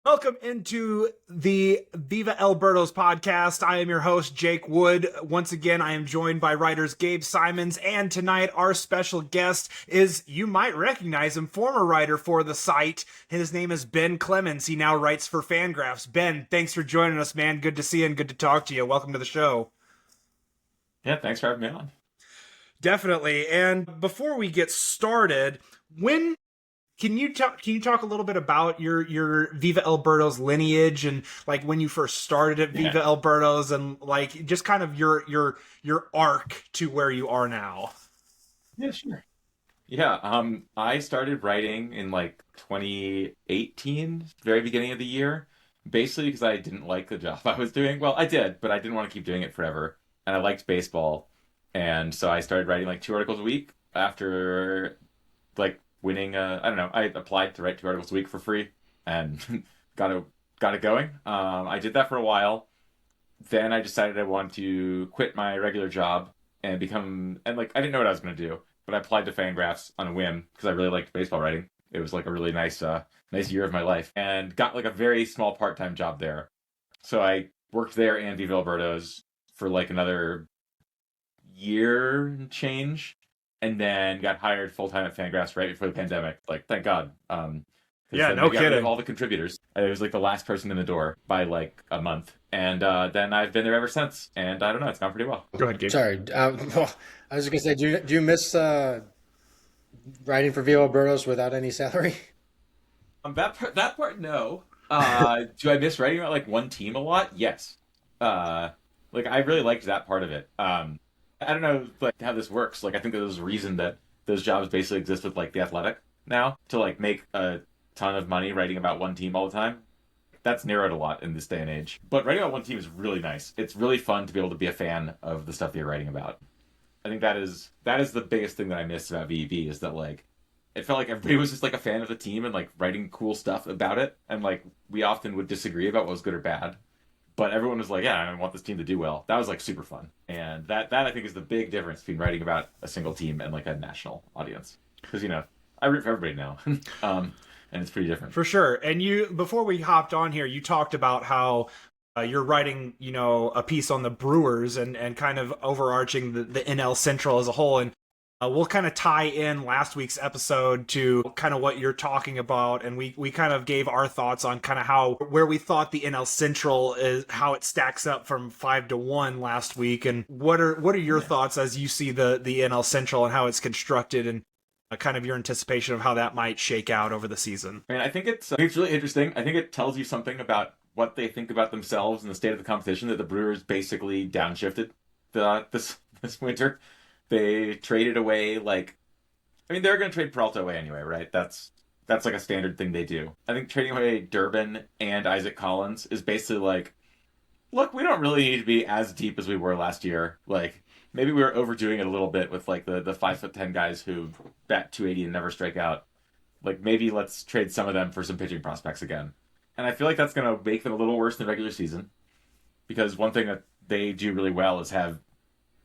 Welcome into the Viva Alberto's podcast. I am your host, Jake Wood. Once again, I am joined by writers Gabe Simons, and tonight our special guest is, you might recognize him, former writer for the site. His name is Ben Clemens. He now writes for FanGraphs. Ben, thanks for joining us, man. Good to see you and good to talk to you. Welcome to the show. Yeah, thanks for having me on. Definitely. And before we get started, Can you talk a little bit about your Viva Alberto's lineage and like when you first started at Viva Alberto's and like just kind of your arc to where you are now? Yeah, sure. Yeah, I started writing in like 2018, very beginning of the year, basically because I didn't like the job I was doing. Well, I did, but I didn't want to keep doing it forever, and I liked baseball, and so I started writing like 2 articles a week after like winning. I don't know. I applied to write 2 articles a week for free and got it going. I did that for a while. Then I decided I wanted to quit my regular job and like I didn't know what I was going to do, but I applied to FanGraphs on a whim because I really liked baseball writing. It was like a really nice year of my life, and got like a very small part-time job there. So I worked there and Viva Alberto's for like another year and change, and then got hired full-time at FanGraphs right before the pandemic. Like, thank God. Yeah, no they got rid kidding. of all the contributors. I was like the last person in the door by like a month. And then I've been there ever since. And I don't know, it's gone pretty well. Go ahead, Gabe. Sorry, well, I was just gonna say, do you miss writing for Viva Alberto's without any salary? That part, no. Do I miss writing about like one team a lot? Yes. Like I really liked that part of it. I don't know like how this works. Like I think there's a reason that those jobs basically exist with like The Athletic now to like make a ton of money writing about one team all the time. That's narrowed a lot in this day and age. But writing about one team is really nice. It's really fun to be able to be a fan of the stuff that you're writing about. I think that is the biggest thing that I miss about VEB is that like it felt like everybody was just like a fan of the team and like writing cool stuff about it. And like we often would disagree about what was good or bad. But everyone was like, yeah, I want this team to do well. That was like super fun. And that I think is the big difference between writing about a single team and like a national audience. Because, you know, I root for everybody now. And it's pretty different. For sure. And before we hopped on here, you talked about how you're writing, a piece on the Brewers and kind of overarching the NL Central as a whole. And we'll kind of tie in last week's episode to kind of what you're talking about. And we kind of gave our thoughts on kind of where we thought the NL Central is, how it stacks up from 5-1 last week. And what are your thoughts as you see the NL Central and how it's constructed and kind of your anticipation of how that might shake out over the season? I mean, I think it's really interesting. I think it tells you something about what they think about themselves and the state of the competition that the Brewers basically downshifted this winter. They traded away they're going to trade Peralta away anyway, right? That's like a standard thing they do. I think trading away Durbin and Isaac Collins is basically like, look, we don't really need to be as deep as we were last year. Like, maybe we were overdoing it a little bit with like the 5'10" guys who bat 280 and never strike out. Like maybe let's trade some of them for some pitching prospects again. And I feel like that's going to make them a little worse than the regular season, because one thing that they do really well is have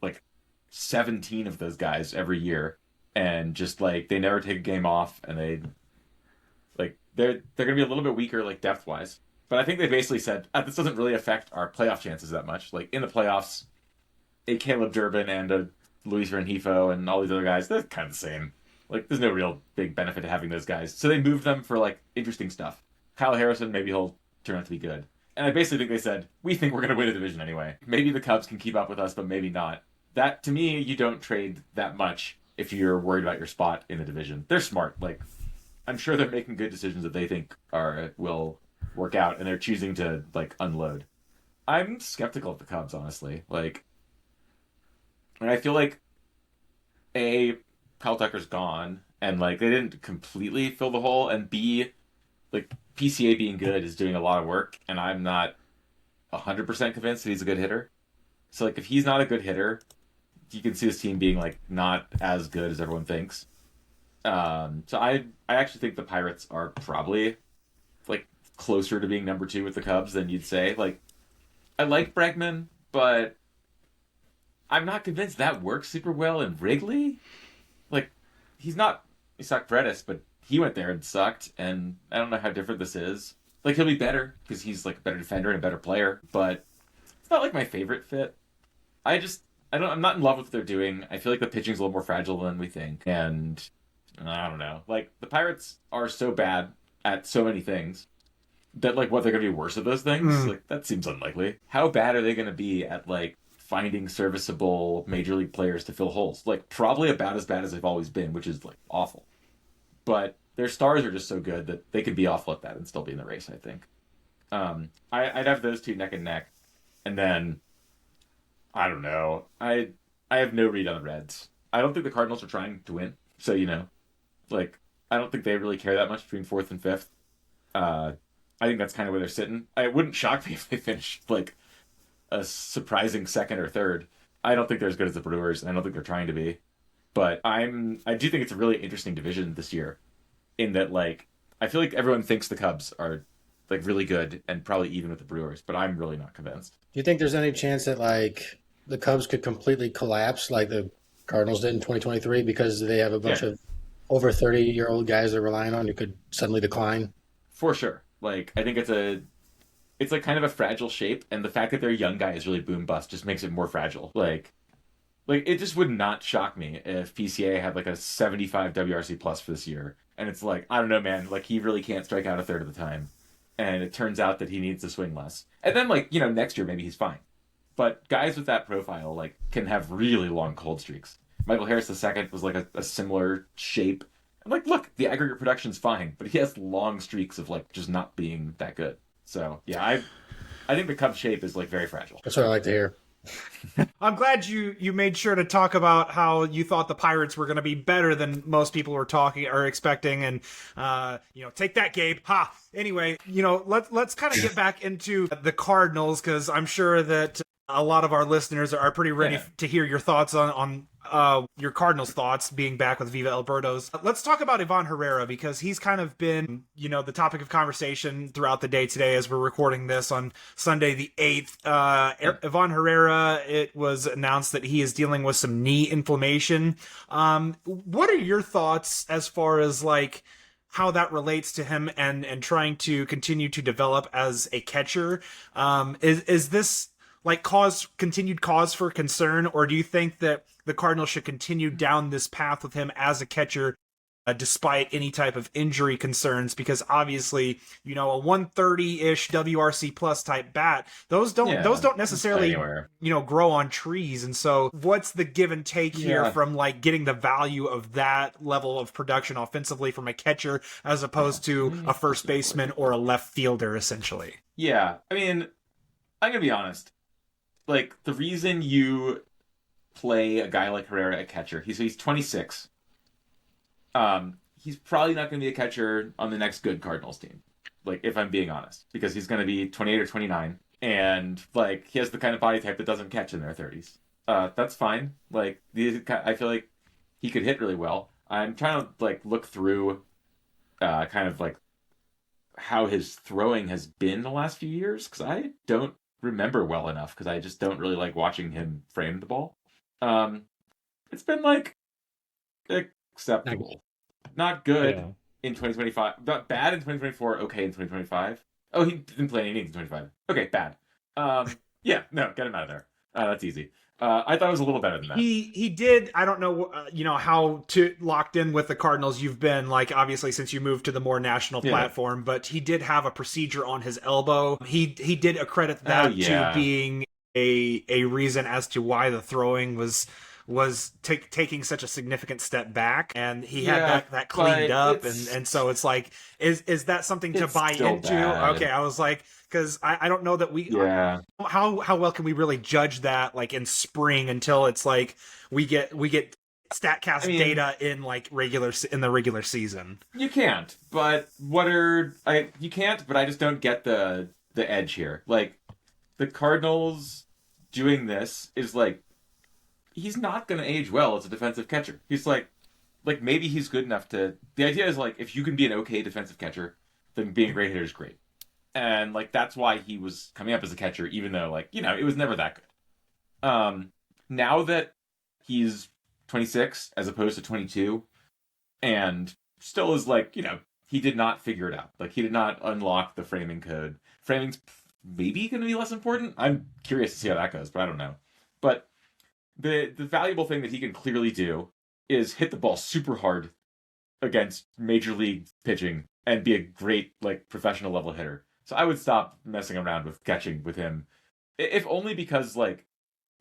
like 17 of those guys every year, and just like they never take a game off, and they're going to be a little bit weaker like depth wise. But I think they basically said this doesn't really affect our playoff chances that much. Like in the playoffs, a Caleb Durbin and a Luis Rengifo and all these other guys, they're kind of the same. Like, there's no real big benefit to having those guys. So they moved them for, like, interesting stuff. Kyle Harrison, maybe he'll turn out to be good. And I basically think they said, we think we're going to win the division anyway. Maybe the Cubs can keep up with us, but maybe not. That, to me, you don't trade that much if you're worried about your spot in the division. They're smart. Like, I'm sure they're making good decisions that they think will work out, and they're choosing to, like, unload. I'm skeptical of the Cubs, honestly. Like, and I feel like Kyle Tucker's gone, and like they didn't completely fill the hole, and B, like PCA being good is doing a lot of work, and I'm not 100% convinced that he's a good hitter. So like if he's not a good hitter, you can see this team being like not as good as everyone thinks. So I actually think the Pirates are probably like closer to being number 2 with the Cubs than you'd say. Like I like Bregman, but I'm not convinced that works super well in Wrigley. Like, he sucked Redis, but he went there and sucked, and I don't know how different this is. Like, he'll be better, because he's, like, a better defender and a better player, but it's not, like, my favorite fit. I'm not in love with what they're doing. I feel like the pitching's a little more fragile than we think, and I don't know. Like, the Pirates are so bad at so many things that, like, what, they're going to be worse at those things? Like, that seems unlikely. How bad are they going to be at, like, finding serviceable major league players to fill holes? Like, probably about as bad as they've always been, which is, like, awful. But their stars are just so good that they could be awful at that and still be in the race, I think. I'd have those two neck and neck. And then, I don't know. I have no read on the Reds. I don't think the Cardinals are trying to win. So, like, I don't think they really care that much between fourth and fifth. I think that's kind of where they're sitting. It wouldn't shock me if they finished, like, a surprising second or third. I don't think they're as good as the Brewers, and I don't think they're trying to be. But I do think it's a really interesting division this year, in that, like, I feel like everyone thinks the Cubs are, like, really good and probably even with the Brewers, but I'm really not convinced. Do you think there's any chance that like the Cubs could completely collapse like the Cardinals did in 2023 because they have a bunch of over 30-year-old guys they're relying on who could suddenly decline? For sure. Like, I think it's like kind of a fragile shape, and the fact that their young guy is really boom bust just makes it more fragile. Like it just would not shock me if PCA had like a 75 WRC plus for this year, and it's like, I don't know, man, like he really can't strike out a third of the time, and it turns out that he needs to swing less, and then like next year maybe he's fine. But guys with that profile like can have really long cold streaks. Michael Harris II was like a similar shape. I'm like, look, the aggregate production's fine, but he has long streaks of like just not being that good. So yeah, I think the Cubs shape is like very fragile. That's what I like to hear. I'm glad you made sure to talk about how you thought the Pirates were going to be better than most people were talking or expecting, and take that, Gabe. Ha. Anyway, let's kind of get back into the Cardinals, because I'm sure that a lot of our listeners are pretty ready to hear your thoughts on your Cardinals thoughts being back with Viva Alberto's. Let's talk about Ivan Herrera, because he's kind of been, the topic of conversation throughout the day today as we're recording this on Sunday the 8th. Ivan Herrera, it was announced that he is dealing with some knee inflammation. What are your thoughts as far as like how that relates to him and trying to continue to develop as a catcher? Is this like continued cause for concern, or do you think that the Cardinals should continue down this path with him as a catcher, despite any type of injury concerns? Because obviously, a 130-ish WRC plus type bat, those don't necessarily grow on trees. And so what's the give and take here from like getting the value of that level of production offensively from a catcher as opposed to a first baseman or a left fielder, essentially? Yeah, I mean, I'm gonna be honest. Like, the reason you play a guy like Herrera at catcher, he's 26. He's probably not going to be a catcher on the next good Cardinals team, like, if I'm being honest, because he's going to be 28 or 29, and like he has the kind of body type that doesn't catch in their 30s. That's fine. Like, I feel like he could hit really well. I'm trying to like look through kind of like how his throwing has been the last few years, because I don't remember well enough, because I just don't really like watching him frame the ball. It's been like acceptable, not good in 2025, not bad in 2024, okay in 2025. Oh, he didn't play any innings in 2025. Okay, bad. Get him out of there. That's easy. I thought it was a little better than that. He did. I don't know, how locked in with the Cardinals you've been, like, obviously since you moved to the more national platform, but he did have a procedure on his elbow. He did accredit that to being a reason as to why the throwing was taking such a significant step back, and he had that cleaned up, and so it's like, is that something to buy into? Bad. Okay, I was like, because I don't know that we how well can we really judge that like in spring until it's like we get StatCast data in like in the regular season. You can't, but you can't, but I just don't get the edge here. Like, the Cardinals doing this is like, he's not going to age well as a defensive catcher. He's like maybe he's good enough to. The idea is like, if you can be an okay defensive catcher, then being a great hitter is great. And like, that's why he was coming up as a catcher, even though like, it was never that good. now that he's 26 as opposed to 22, and still is like, he did not figure it out. Like, he did not unlock the framing code. Framing's maybe going to be less important. I'm curious to see how that goes, but I don't know. But the valuable thing that he can clearly do is hit the ball super hard against major league pitching and be a great, like, professional level hitter. So I would stop messing around with catching with him, if only because, like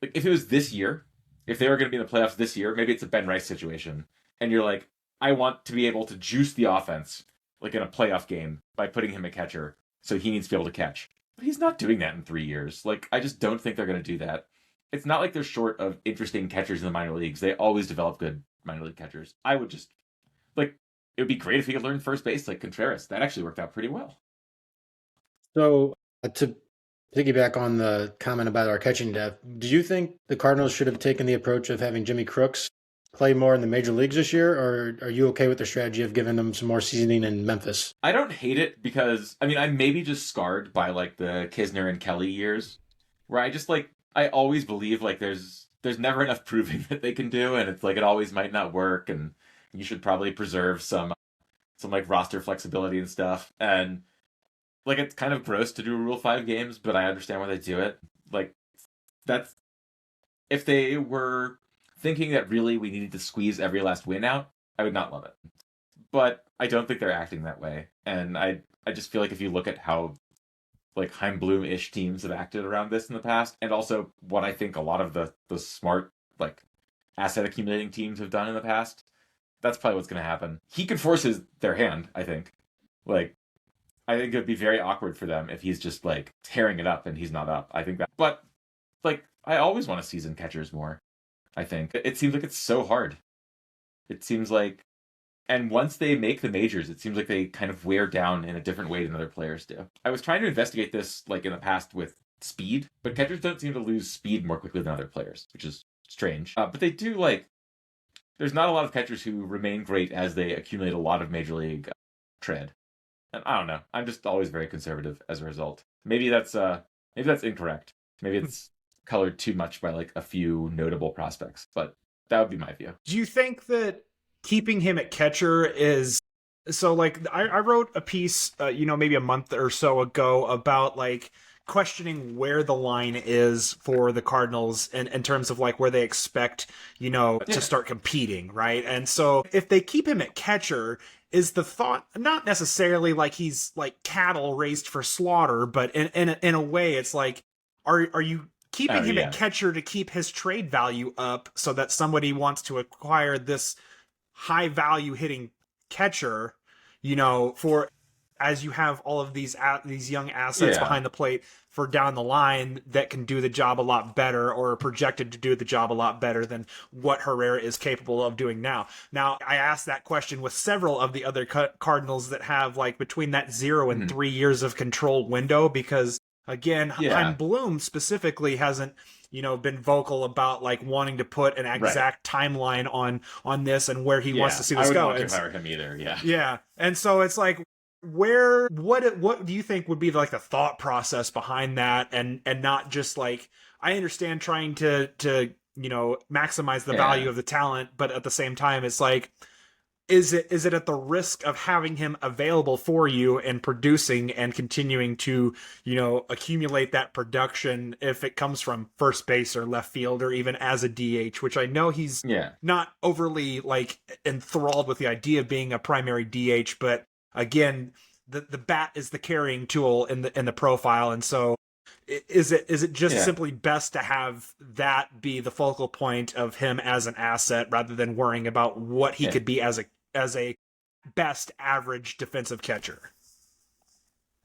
if it was this year, if they were going to be in the playoffs this year, maybe it's a Ben Rice situation, and you're like, I want to be able to juice the offense, like in a playoff game, by putting him a catcher, so he needs to be able to catch. But he's not doing that in 3 years. Like, I just don't think they're going to do that. It's not like they're short of interesting catchers in the minor leagues. They always develop good minor league catchers. I would just, like, it would be great if he could learn first base like Contreras. That actually worked out pretty well. So to piggyback on the comment about our catching depth, do you think the Cardinals should have taken the approach of having Jimmy Crooks play more in the major leagues this year, or are you okay with the strategy of giving them some more seasoning in Memphis? I don't hate it because, I mean, I'm maybe just scarred by, like, the Kisner and Kelly years, where I just, like, I always believe, like, there's never enough proving that they can do, and it's like it always might not work, and you should probably preserve some like roster flexibility and stuff. And, like, it's kind of gross to do Rule 5 games, but I understand why they do it. Like, that's, if they were thinking that really we needed to squeeze every last win out, I would not love it. But I don't think they're acting that way. And I just feel like if you look at how, like, Heim Bloom-ish teams have acted around this in the past, and also what I think a lot of the smart, like, asset accumulating teams have done in the past, that's probably what's going to happen. He could force their hand, I think. Like, I think it would be very awkward for them if he's just, like, tearing it up and he's not up. I think that. But, like, I always want to season catchers more, I think. It seems like it's so hard. It seems like, and once they make the majors, it seems like they kind of wear down in a different way than other players do. I was trying to investigate this, like, in the past with speed, but catchers don't seem to lose speed more quickly than other players, which is strange. But they do, like, there's not a lot of catchers who remain great as they accumulate a lot of major league tread. And I don't know. I'm just always very conservative as a result. Maybe that's incorrect. Maybe it's colored too much by, like, a few notable prospects, but that would be my view. Do you think that keeping him at catcher is so, like, I wrote a piece maybe a month or so ago about, like, questioning where the line is for the Cardinals in terms of, like, where they expect to start competing, right? And so if they keep him at catcher, is the thought not necessarily like he's like cattle raised for slaughter, but in a way it's like, are you keeping him at catcher to keep his trade value up so that somebody wants to acquire this high value hitting catcher, for as you have all of these young assets behind the plate for down the line that can do the job a lot better, or are projected to do the job a lot better than what Herrera is capable of doing now. Now, I asked that question with several of the other Cardinals that have, like, between that 0 and 3 years of control window, because again, Heim Bloom specifically hasn't, been vocal about, like, wanting to put an exact timeline on this and where he wants to see this go. I wouldn't want to hire him either. Yeah. And so it's like, what do you think would be, like, the thought process behind that, and not just, like, I understand trying to maximize the value of the talent, but at the same time it's like, is it at the risk of having him available for you and producing and continuing to, accumulate that production if it comes from first base or left field or even as a DH, which I know he's not overly, like, enthralled with the idea of being a primary DH, but again, the bat is the carrying tool in the profile, and so is it just simply best to have that be the focal point of him as an asset rather than worrying about what he could be as a best average defensive catcher?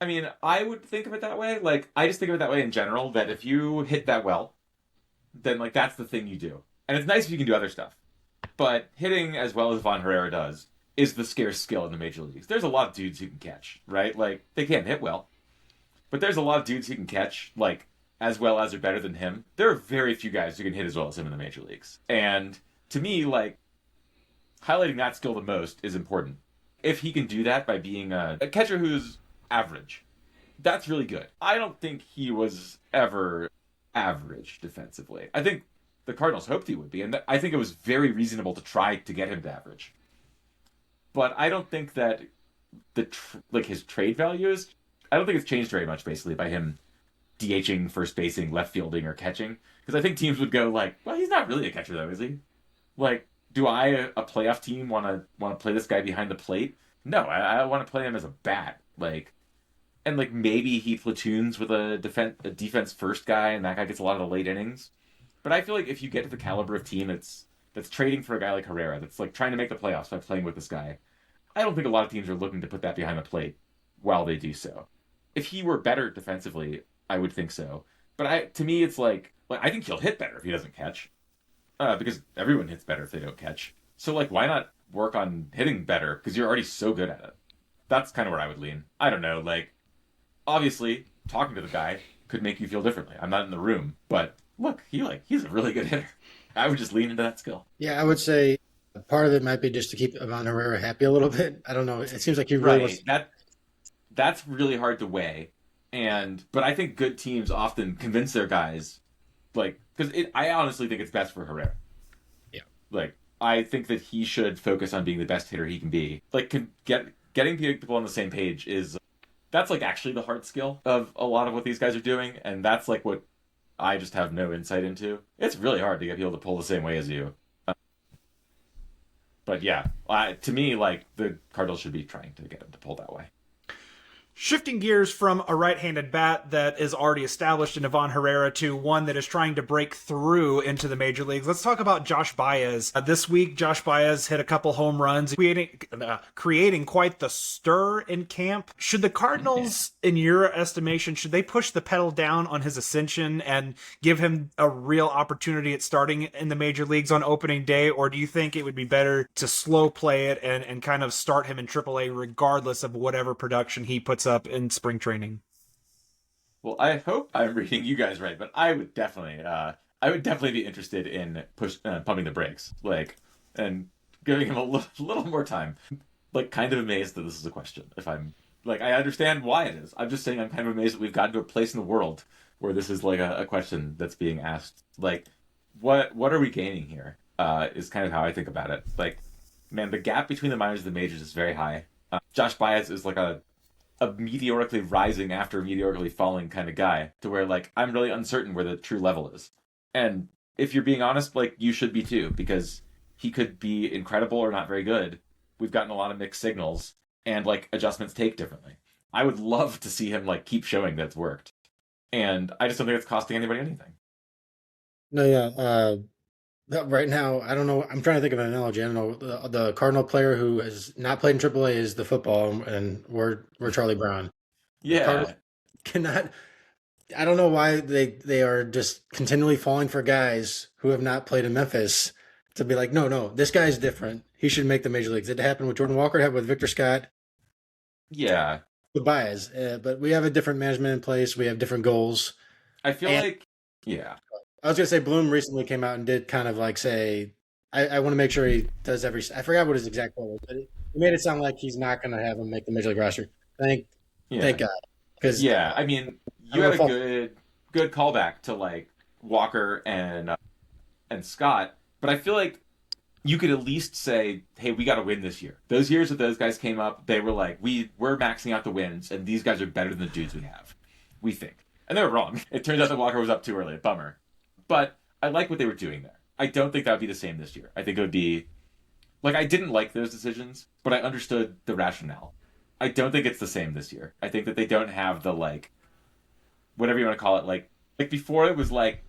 I mean, I would think of it that way. Like, I just think of it that way in general, that if you hit that well, then, like, that's the thing you do. And it's nice if you can do other stuff. But hitting as well as Von Herrera does is the scarce skill in the major leagues. There's a lot of dudes who can catch, right? Like, they can't hit well. But there's a lot of dudes who can catch, like, as well as or better than him. There are very few guys who can hit as well as him in the major leagues. And to me, like, highlighting that skill the most is important. If he can do that by being a catcher who's average, that's really good. I don't think he was ever average defensively. I think the Cardinals hoped he would be, and I think it was very reasonable to try to get him to average. But I don't think that his trade value is. I don't think it's changed very much basically by him DHing, first basing, left fielding, or catching. Because I think teams would go like, well, he's not really a catcher though, is he? Like, do I, a playoff team, want to play this guy behind the plate? No, I want to play him as a bat. Like, and like maybe he platoons with a defense first guy, and that guy gets a lot of the late innings. But I feel like if you get to the caliber of team that's trading for a guy like Herrera, that's like trying to make the playoffs by playing with this guy, I don't think a lot of teams are looking to put that behind the plate while they do so. If he were better defensively, I would think so. But to me, it's like I think he'll hit better if he doesn't catch, because everyone hits better if they don't catch. So like, why not work on hitting better? Because you're already so good at it. That's kind of where I would lean. I don't know. Like, obviously, talking to the guy could make you feel differently. I'm not in the room, but look, he's a really good hitter. I would just lean into that skill. Yeah, I would say part of it might be just to keep Ivan Herrera happy a little bit. I don't know. It seems like he really wants. That's really hard to weigh, but I think good teams often convince their guys, like, because I honestly think it's best for Herrera. Yeah. Like, I think that he should focus on being the best hitter he can be. Like, getting people on the same page that's like actually the hard skill of a lot of what these guys are doing, and that's like what I just have no insight into. It's really hard to get people to pull the same way as you. But yeah, to me, like, the Cardinals should be trying to get him to pull that way. Shifting gears from a right-handed bat that is already established in Ivan Herrera to one that is trying to break through into the major leagues, let's talk about Josh Baez. This week, Josh Baez hit a couple home runs, creating quite the stir in camp. Should the Cardinals, in your estimation, should they push the pedal down on his ascension and give him a real opportunity at starting in the major leagues on opening day, or do you think it would be better to slow play it and kind of start him in AAA regardless of whatever production he puts up in spring training? Well, I hope I'm reading you guys right, but I would definitely be interested in pumping the brakes, like, and giving him a little more time. Like, kind of amazed that this is a question. If I'm like, I understand why it is. I'm just saying I'm kind of amazed that we've gotten to a place in the world where this is like a question that's being asked. Like, what are we gaining here? Is kind of how I think about it. Like, man, the gap between the minors and the majors is very high. Josh Baez is like a meteorically rising after meteorically falling kind of guy, to where like I'm really uncertain where the true level is. And if you're being honest, like, you should be too, because he could be incredible or not very good. We've gotten a lot of mixed signals, and like adjustments take differently. I would love to see him like keep showing that it's worked, and I just don't think it's costing anybody anything. No, yeah. Right now, I don't know. I'm trying to think of an analogy. I don't know. The Cardinal player who has not played in AAA is the football, and we're Charlie Brown. Yeah. Cardinals cannot. I don't know why they are just continually falling for guys who have not played in Memphis to be like, no, this guy's different. He should make the major leagues. It happened with Jordan Walker. It happened with Victor Scott. Yeah. With Baez. But we have a different management in place. We have different goals. I feel like, yeah. I was going to say Bloom recently came out and did kind of like say, I want to make sure he does I forgot what his exact quote was, but he made it sound like he's not going to have him make the major league roster. Thank God. Because yeah, I mean, you had a good callback to like Walker and Scott, but I feel like you could at least say, hey, we got to win this year. Those years that those guys came up, they were like, we're maxing out the wins, and these guys are better than the dudes we have, we think. And they were wrong. It turns out that Walker was up too early. Bummer. But I like what they were doing there. I don't think that would be the same this year. I think it would be... Like, I didn't like those decisions, but I understood the rationale. I don't think it's the same this year. I think that they don't have the, like... Whatever you want to call it. Like before it was like,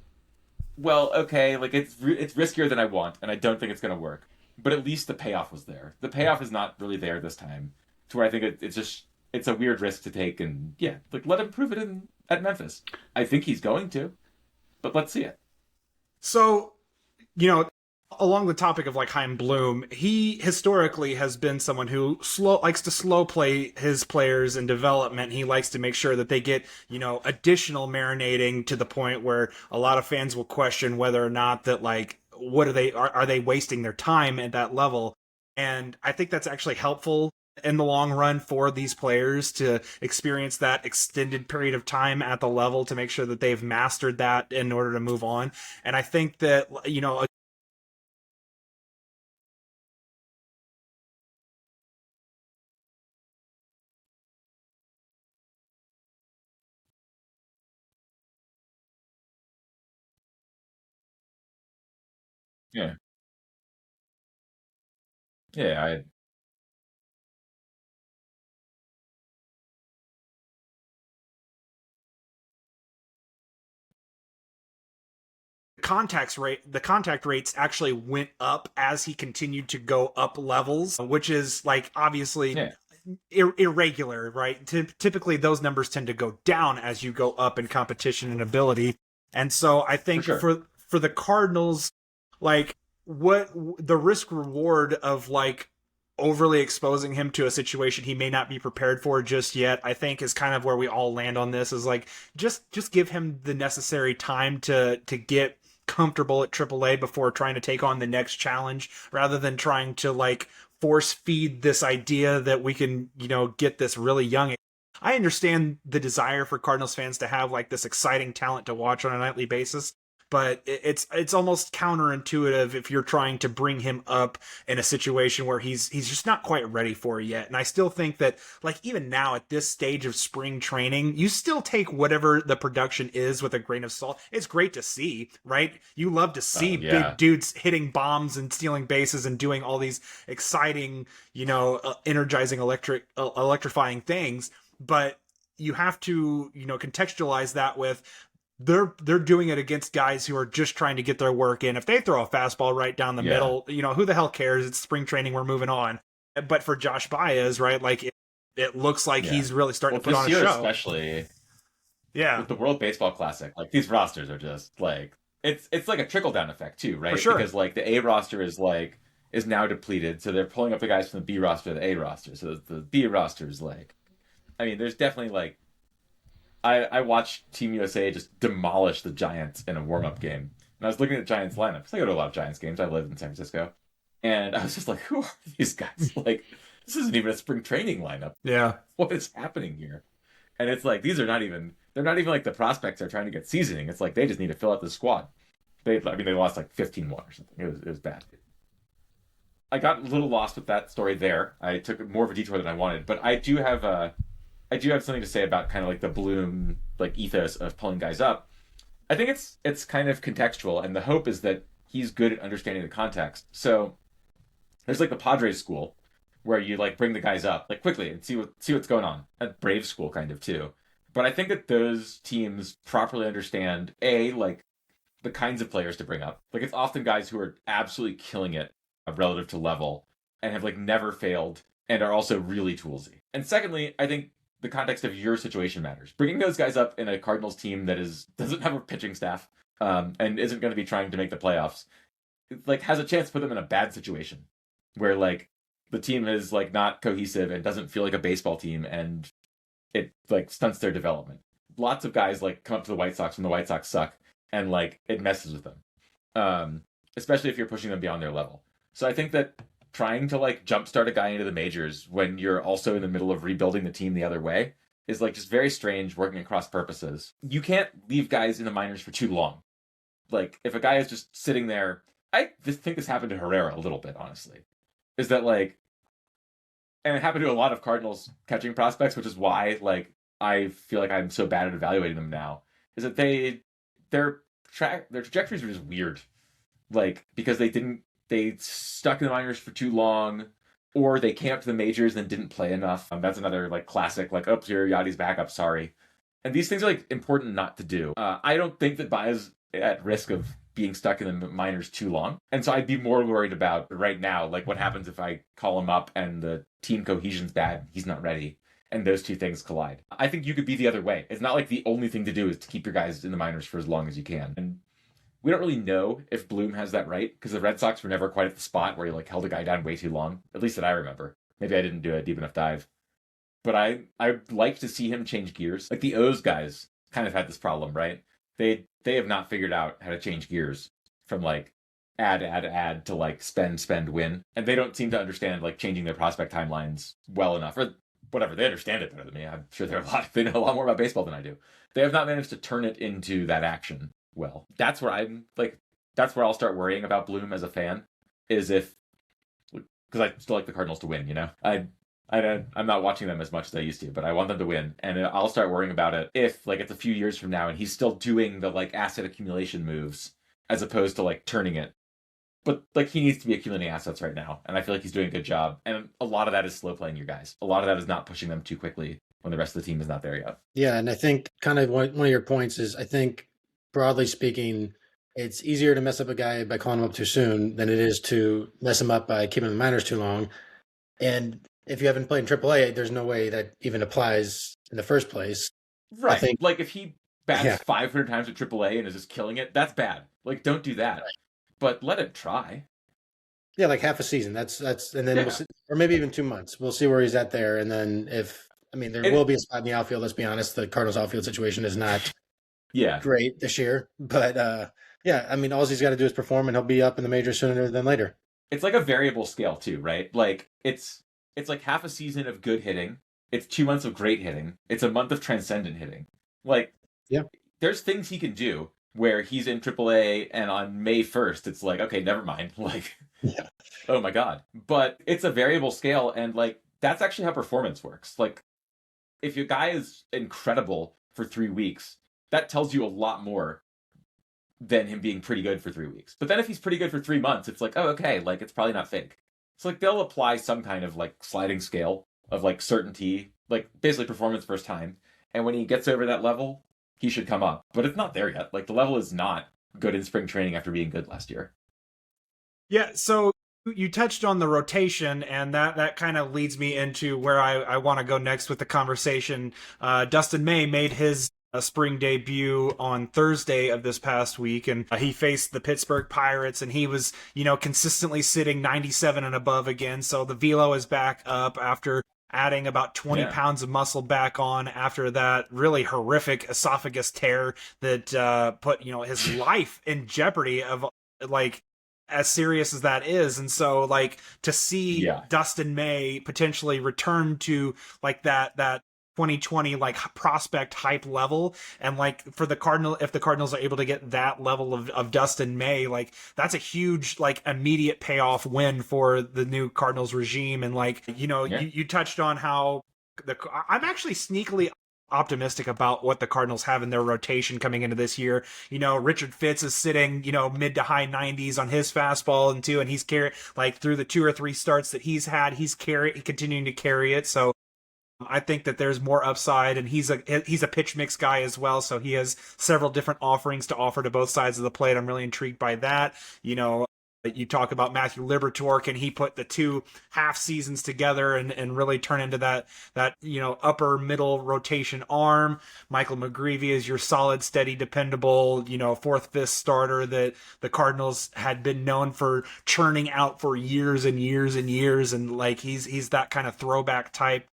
well, okay, like, it's riskier than I want, and I don't think it's going to work. But at least the payoff was there. The payoff is not really there this time, to where I think it's a weird risk to take, and, yeah, like, let him prove it at Memphis. I think he's going to, but let's see it. So, along the topic of like Chaim Bloom, he historically has been someone who likes to slow play his players in development. He likes to make sure that they get, additional marinating to the point where a lot of fans will question whether or not that, like, what are they wasting their time at that level? And I think that's actually helpful in the long run for these players to experience that extended period of time at the level to make sure that they've mastered that in order to move on. And I think that, Yeah. Yeah, the contact rates actually went up as he continued to go up levels, which is like obviously yeah, irregular, right? Typically those numbers tend to go down as you go up in competition and ability. And so I for think sure. for the Cardinals, like what the risk reward of like overly exposing him to a situation he may not be prepared for just yet, I think is kind of where we all land on this, is like just give him the necessary time to get comfortable at AAA before trying to take on the next challenge, rather than trying to like force feed this idea that we can, get this really young. I understand the desire for Cardinals fans to have like this exciting talent to watch on a nightly basis, but it's almost counterintuitive if you're trying to bring him up in a situation where he's just not quite ready for it yet. And I still think that like even now at this stage of spring training, you still take whatever the production is with a grain of salt. It's great to see, right? You love to see Oh big yeah, dudes hitting bombs and stealing bases and doing all these exciting, energizing electrifying things, but you have to, contextualize that with they're doing it against guys who are just trying to get their work in. If they throw a fastball right down the yeah, middle, who the hell cares? It's spring training. We're moving on. But for Josh Baez, right, like it looks like yeah. he's really starting Well, to put this on a year show. especially Yeah, with the World Baseball Classic, like these rosters are just like it's like a trickle down effect too, right? for sure. Because like the A roster is now depleted, so they're pulling up the guys from the B roster to the A roster. So the B roster is like, I mean, there's definitely like I watched Team USA just demolish the Giants in a warm up game, and I was looking at the Giants lineup because I go to a lot of Giants games. I live in San Francisco, and I was just like, who are these guys? Like, this isn't even a spring training lineup. Yeah. What is happening here? And it's like these are not even they're not even like the prospects are trying to get seasoning. It's like they just need to fill out the squad. They lost like 15-1 or something. It was bad. I got a little lost with that story there. I took more of a detour than I wanted, but I do have something to say about kind of like the Bloom like ethos of pulling guys up. I think it's kind of contextual, and the hope is that he's good at understanding the context. So there's like the Padres school where you like bring the guys up like quickly and see what's going on. At Brave school kind of too. But I think that those teams properly understand like the kinds of players to bring up. Like it's often guys who are absolutely killing it relative to level and have like never failed and are also really toolsy. And secondly, I think the context of your situation matters. Bringing those guys up in a Cardinals team that doesn't have a pitching staff and isn't going to be trying to make the playoffs, like has a chance to put them in a bad situation where like the team is like not cohesive and doesn't feel like a baseball team and it like stunts their development. Lots of guys like come up to the White Sox when the White Sox suck and like it messes with them. Especially if you're pushing them beyond their level. So I think that trying to like jumpstart a guy into the majors when you're also in the middle of rebuilding the team the other way is like just very strange working across purposes. You can't leave guys in the minors for too long. Like if a guy is just sitting there, I just think this happened to Herrera a little bit, honestly. Is that like, and it happened to a lot of Cardinals catching prospects, which is why like I feel like I'm so bad at evaluating them now. Is that their trajectories are just weird, like because they stuck in the minors for too long, or they came up to the majors and didn't play enough. That's another like classic, like, oops, your Yachty's back up, sorry. And these things are like important not to do. I don't think that Baez at risk of being stuck in the minors too long. And so I'd be more worried about right now, like what happens if I call him up and the team cohesion's bad, he's not ready, and those two things collide. I think you could be the other way. It's not like the only thing to do is to keep your guys in the minors for as long as you can. And we don't really know if Bloom has that right, because the Red Sox were never quite at the spot where he like held a guy down way too long, at least that I remember. Maybe I didn't do a deep enough dive. But I'd like to see him change gears. Like the O's guys kind of had this problem, right? They have not figured out how to change gears from like add to like spend, win. And they don't seem to understand like changing their prospect timelines well enough, or whatever. They understand it better than me. I'm sure they know a lot more about baseball than I do. They have not managed to turn it into that action well. That's where I'll start worrying about Bloom as a fan, is if, because I still like the Cardinals to win, you know? I'm not watching them as much as I used to, but I want them to win. And I'll start worrying about it if, like, it's a few years from now and he's still doing the, like, asset accumulation moves as opposed to, like, turning it. But, like, he needs to be accumulating assets right now. And I feel like he's doing a good job. And a lot of that is slow playing your guys. A lot of that is not pushing them too quickly when the rest of the team is not there yet. Yeah, and I think kind of one of your points is, I think, broadly speaking, it's easier to mess up a guy by calling him up too soon than it is to mess him up by keeping him in the minors too long. And if you haven't played in AAA, there's no way that even applies in the first place. Right. I think, like, if he bats 500 times at AAA and is just killing it, that's bad. Like, don't do that. Right. But let him try. Yeah, like half a season. That's and then we'll see, or maybe even 2 months. We'll see where he's at there. And then there will be a spot in the outfield. Let's be honest, the Cardinals outfield situation is not great this year. But all he's got to do is perform, and he'll be up in the majors sooner than later. It's like a variable scale too, right? Like it's like half a season of good hitting. It's 2 months of great hitting. It's a month of transcendent hitting. Like, there's things he can do where he's in AAA and on May 1st, it's like, okay, never mind. Like, oh my God. But it's a variable scale, and like, that's actually how performance works. Like, if your guy is incredible for 3 weeks, that tells you a lot more than him being pretty good for 3 weeks. But then if he's pretty good for 3 months, it's like, oh, okay, like, it's probably not fake. So like, they'll apply some kind of like sliding scale of like certainty, like basically performance first time. And when he gets over that level, he should come up. But it's not there yet. Like, the level is not good in spring training after being good last year. Yeah, so you touched on the rotation, and that kind of leads me into where I want to go next with the conversation. Dustin May made his spring debut on Thursday of this past week, and he faced the Pittsburgh Pirates, and he was, consistently sitting 97 and above again. So the velo is back up after adding about 20 pounds of muscle back on after that really horrific esophagus tear that put, his life in jeopardy of, like, as serious as that is. And so, like, to see Dustin May potentially return to like that 2020 like prospect hype level, and like for the if the Cardinals are able to get that level of Dustin May, like, that's a huge like immediate payoff win for the new Cardinals regime. And like, you touched on how I'm actually sneakily optimistic about what the Cardinals have in their rotation coming into this year. Richard Fitz is sitting, mid to high 90s on his fastball and he's through the 2 or 3 starts that he's had, he's continuing to carry it. So I think that there's more upside, and he's a pitch mix guy as well, so he has several different offerings to offer to both sides of the plate. I'm really intrigued by that. You talk about Matthew Liberatore, can he put the 2 half seasons together and really turn into that upper middle rotation arm? Michael McGreevy is your solid, steady, dependable 4th, 5th starter that the Cardinals had been known for churning out for years and years and years, and like he's that kind of throwback type.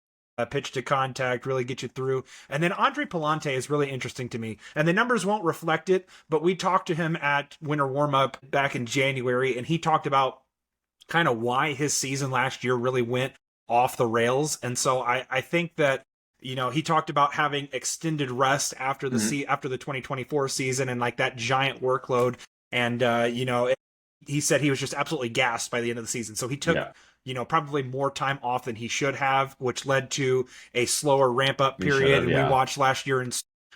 Pitch to contact, really get you through. And then Andre Palante is really interesting to me. And the numbers won't reflect it, but we talked to him at winter warm-up back in January, and he talked about kind of why his season last year really went off the rails. And so I think that, he talked about having extended rest after the after the 2024 season and like that giant workload. And, he said he was just absolutely gassed by the end of the season. So he took probably more time off than he should have, which led to a slower ramp up period. And we watched last year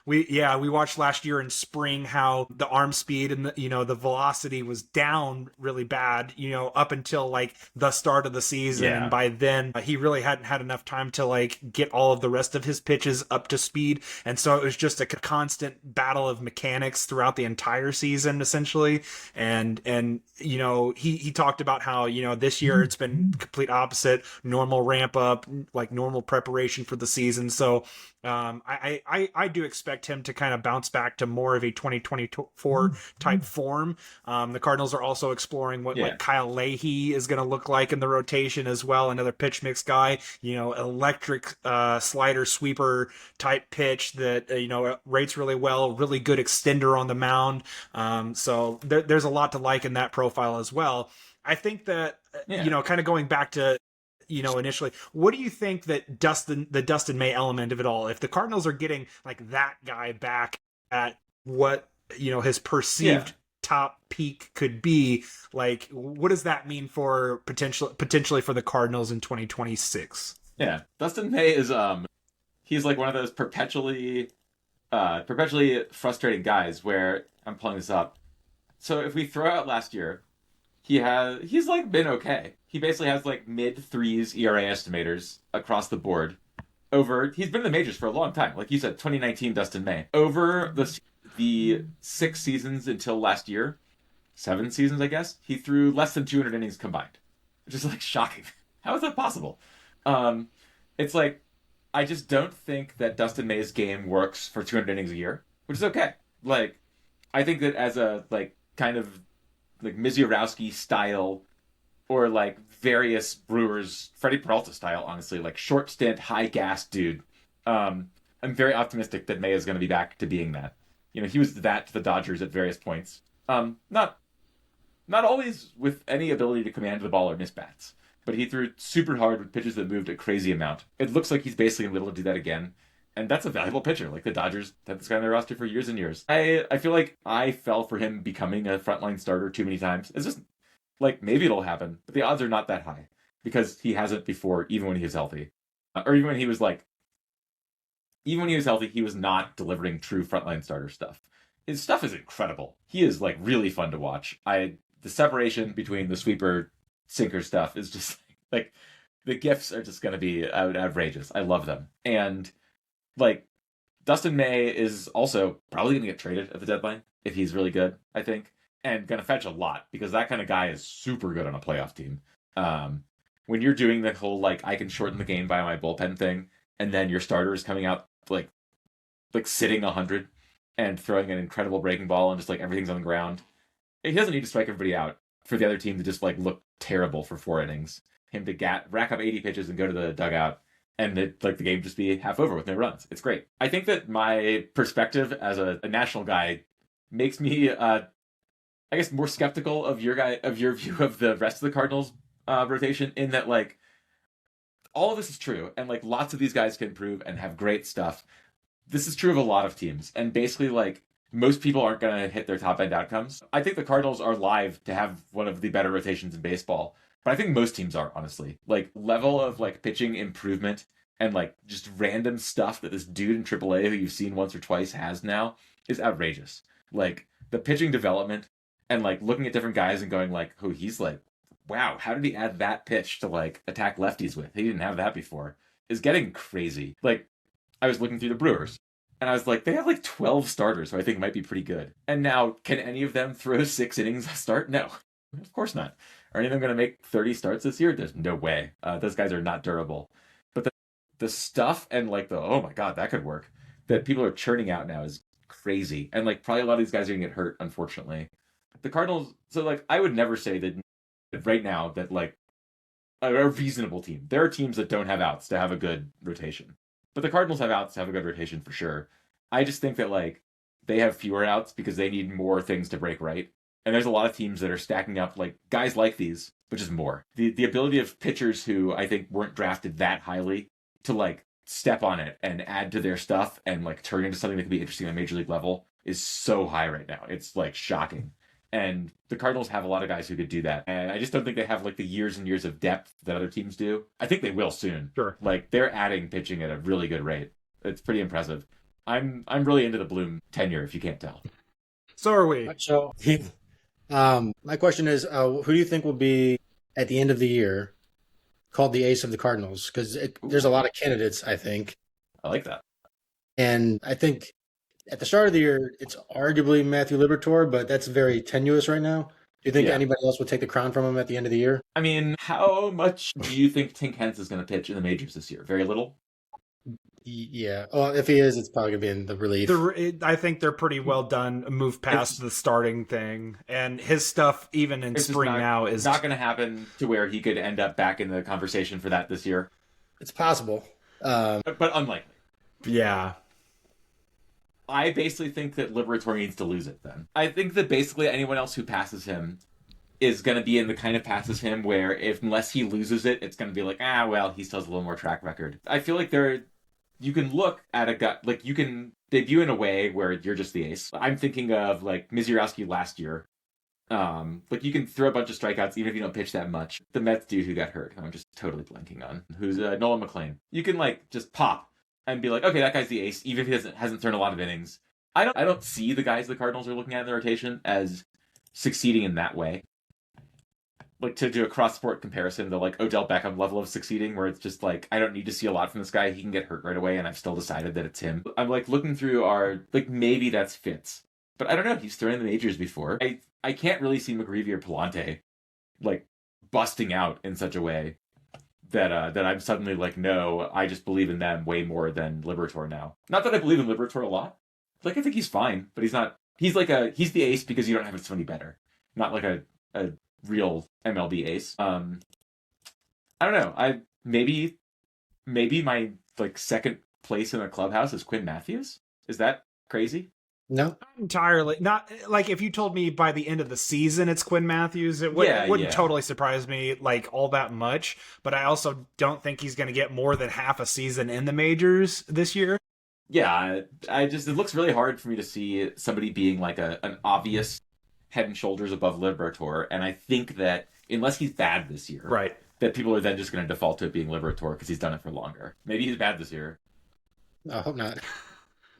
we watched last year in spring how the arm speed and the velocity was down really bad, up until like the start of the season. Yeah. And by then he really hadn't had enough time to like get all of the rest of his pitches up to speed. And so it was just a constant battle of mechanics throughout the entire season, essentially. And he talked about how, this year it's been complete opposite, normal ramp up, like normal preparation for the season. So I do expect him to kind of bounce back to more of a 2024 type form. The Cardinals are also exploring what like Kyle Leahy is going to look like in the rotation as well. Another pitch mix guy, electric slider sweeper type pitch that rates really well. Really good extender on the mound. So there's a lot to like in that profile as well. I think that kind of going back to initially, what do you think that the Dustin May element of it all, if the Cardinals are getting like that guy back at what his perceived top peak could be, like what does that mean for potentially for the Cardinals in 2026? Dustin May is he's like one of those perpetually frustrating guys where I'm pulling this up. So if we throw out last year, he's like been okay. He basically has like mid-threes ERA estimators across the board. He's been in the majors for a long time. Like you said, 2019 Dustin May. Over the 6 seasons until last year, 7 seasons I guess, he threw less than 200 innings combined, which is like shocking. How is that possible? It's like I just don't think that Dustin May's game works for 200 innings a year, which is okay. Like I think that as a like kind of like Misiorowski style, or like various Brewers, Freddie Peralta style, honestly, like short stint, high gas dude. I'm very optimistic that May is going to be back to being that. He was that to the Dodgers at various points. Not always with any ability to command the ball or miss bats, but he threw super hard with pitches that moved a crazy amount. It looks like he's basically going to be able to do that again. And that's a valuable pitcher. Like the Dodgers had this guy on their roster for years and years. I feel like I fell for him becoming a frontline starter too many times. It's just like maybe it'll happen, but the odds are not that high because he hasn't before, even when he was healthy, or even when he was healthy, he was not delivering true frontline starter stuff. His stuff is incredible. He is like really fun to watch. The separation between the sweeper sinker stuff is just like the gifs are just going to be outrageous. I love them. And like Dustin May is also probably going to get traded at the deadline if he's really good, I think, and going to fetch a lot because that kind of guy is super good on a playoff team. When you're doing the whole like I can shorten the game by my bullpen thing, and then your starter is coming out like sitting 100 and throwing an incredible breaking ball and just like everything's on the ground. He doesn't need to strike everybody out for the other team to just like look terrible for 4 innings. Him to rack up 80 pitches and go to the dugout and the game just be half over with no runs. It's great. I think that my perspective as a national guy makes me, I guess, more skeptical of your view of the rest of the Cardinals rotation. In that, like, all of this is true, and like lots of these guys can improve and have great stuff. This is true of a lot of teams, and basically, like, most people aren't going to hit their top end outcomes. I think the Cardinals are live to have one of the better rotations in baseball. But I think most teams are, honestly. Like, level of, like, pitching improvement and, like, just random stuff that this dude in AAA who you've seen once or twice has now is outrageous. Like, the pitching development and, like, looking at different guys and going, like, oh, he's, like, wow, how did he add that pitch to, like, attack lefties with? He didn't have that before. Is getting crazy. Like, I was looking through the Brewers, and I was like, they have, like, 12 starters who I think might be pretty good. And now, can any of them throw 6 innings a start? No. Of course not. Are any of them going to make 30 starts this year? There's no way. Those guys are not durable. But the stuff and like oh my God, that could work, that people are churning out now is crazy. And like probably a lot of these guys are going to get hurt, unfortunately. The Cardinals, so like I would never say that right now that like a reasonable team. There are teams that don't have outs to have a good rotation. But the Cardinals have outs to have a good rotation for sure. I just think that like they have fewer outs because they need more things to break right. And there's a lot of teams that are stacking up like guys like these, which is more. The ability of pitchers who I think weren't drafted that highly to like step on it and add to their stuff and like turn into something that could be interesting on a major league level is so high right now. It's like shocking. And the Cardinals have a lot of guys who could do that. And I just don't think they have like the years and years of depth that other teams do. I think they will soon. Sure. Like they're adding pitching at a really good rate. It's pretty impressive. I'm really into the Bloom tenure, if you can't tell. So are we. So my question is, who do you think will be at the end of the year called the ace of the Cardinals? Because there's a lot of candidates, I think. I like that. And I think at the start of the year, it's arguably Matthew Liberatore, but that's very tenuous right now. Do you think anybody else would take the crown from him at the end of the year? I mean, how much do you think Tink Hence is going to pitch in the majors this year? Very little? Yeah. Well, if he is, it's probably gonna be in the relief. I think they're pretty well done. Move past the starting thing, and his stuff even in It's just spring now is not going to happen to where he could end up back in the conversation for that this year. It's possible. But unlikely. Yeah. I basically think that Liberatore needs to lose it then. I think that basically anyone else who passes him is going to be in the kind of passes him where unless he loses it, it's going to be like, well, he still has a little more track record. I feel like you can look at a guy, like you can debut in a way where you're just the ace. I'm thinking of like Mizurowski last year. Like you can throw a bunch of strikeouts even if you don't pitch that much. The Mets dude who got hurt, I'm just totally blanking on, who's Nolan McLean. You can like just pop and be like, okay, that guy's the ace, even if he hasn't thrown a lot of innings. I don't see the guys the Cardinals are looking at in the rotation as succeeding in that way. Like to do a cross-sport comparison, the like Odell Beckham level of succeeding, where it's just like, I don't need to see a lot from this guy. He can get hurt right away, and I've still decided that it's him. I'm like looking through maybe that's Fitz. But I don't know. He's thrown in the majors before. I can't really see McGreevy or Palante like busting out in such a way that I'm suddenly like, no, I just believe in them way more than Liberatore now. Not that I believe in Liberatore a lot. Like I think he's fine, but he's not. He's the ace because you don't have somebody better. Not like a real MLB ace. I don't know. Maybe my like second place in the clubhouse is Quinn Matthews. Is that crazy? No, entirely. Not like if you told me by the end of the season it's Quinn Matthews, it wouldn't totally surprise me like all that much. But I also don't think he's going to get more than half a season in the majors this year. Yeah, it looks really hard for me to see somebody being like an obvious head and shoulders above Liberatore, and I think that unless he's bad this year, right, that people are then just going to default to it being Liberatore because he's done it for longer. Maybe he's bad this year. I hope not.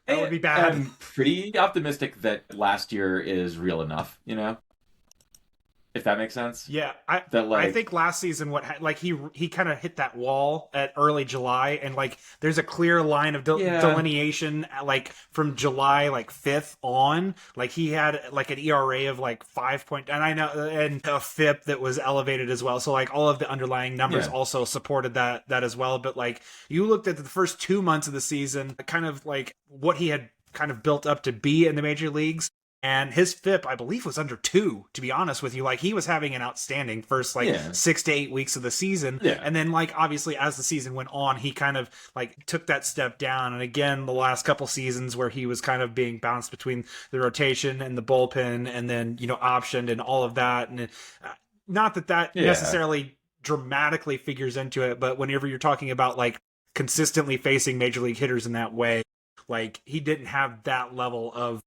That would be bad. I'm pretty optimistic that last year is real enough, if that makes sense. Yeah, I think last season he kind of hit that wall at early July, and like there's a clear line of delineation like from July 5th on. Like he had like an ERA of like 5 point, and I know, and a FIP that was elevated as well. So like all of the underlying numbers also supported that as well. But like you looked at the first 2 months of the season, kind of like what he had kind of built up to be in the major leagues. And his FIP, I believe, was under 2, to be honest with you. Like, he was having an outstanding first, 6 to 8 weeks of the season. Yeah. And then, like, obviously, as the season went on, he kind of, like, took that step down. And again, the last couple seasons where he was kind of being bounced between the rotation and the bullpen and then, optioned and all of that. And not that necessarily dramatically figures into it, but whenever you're talking about, like, consistently facing major league hitters in that way, like, he didn't have that level of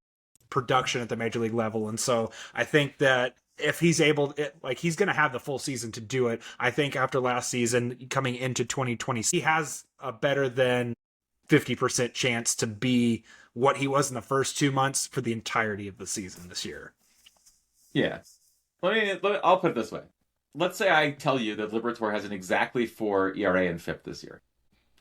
production at the major league level. And so I think that if he's able, he's going to have the full season to do it. I think after last season coming into 2020, he has a better than 50% chance to be what he was in the first 2 months for the entirety of the season this year. Yeah. I'll put it this way. Let's say I tell you that Liberatore has an exactly 4 ERA and FIP this year.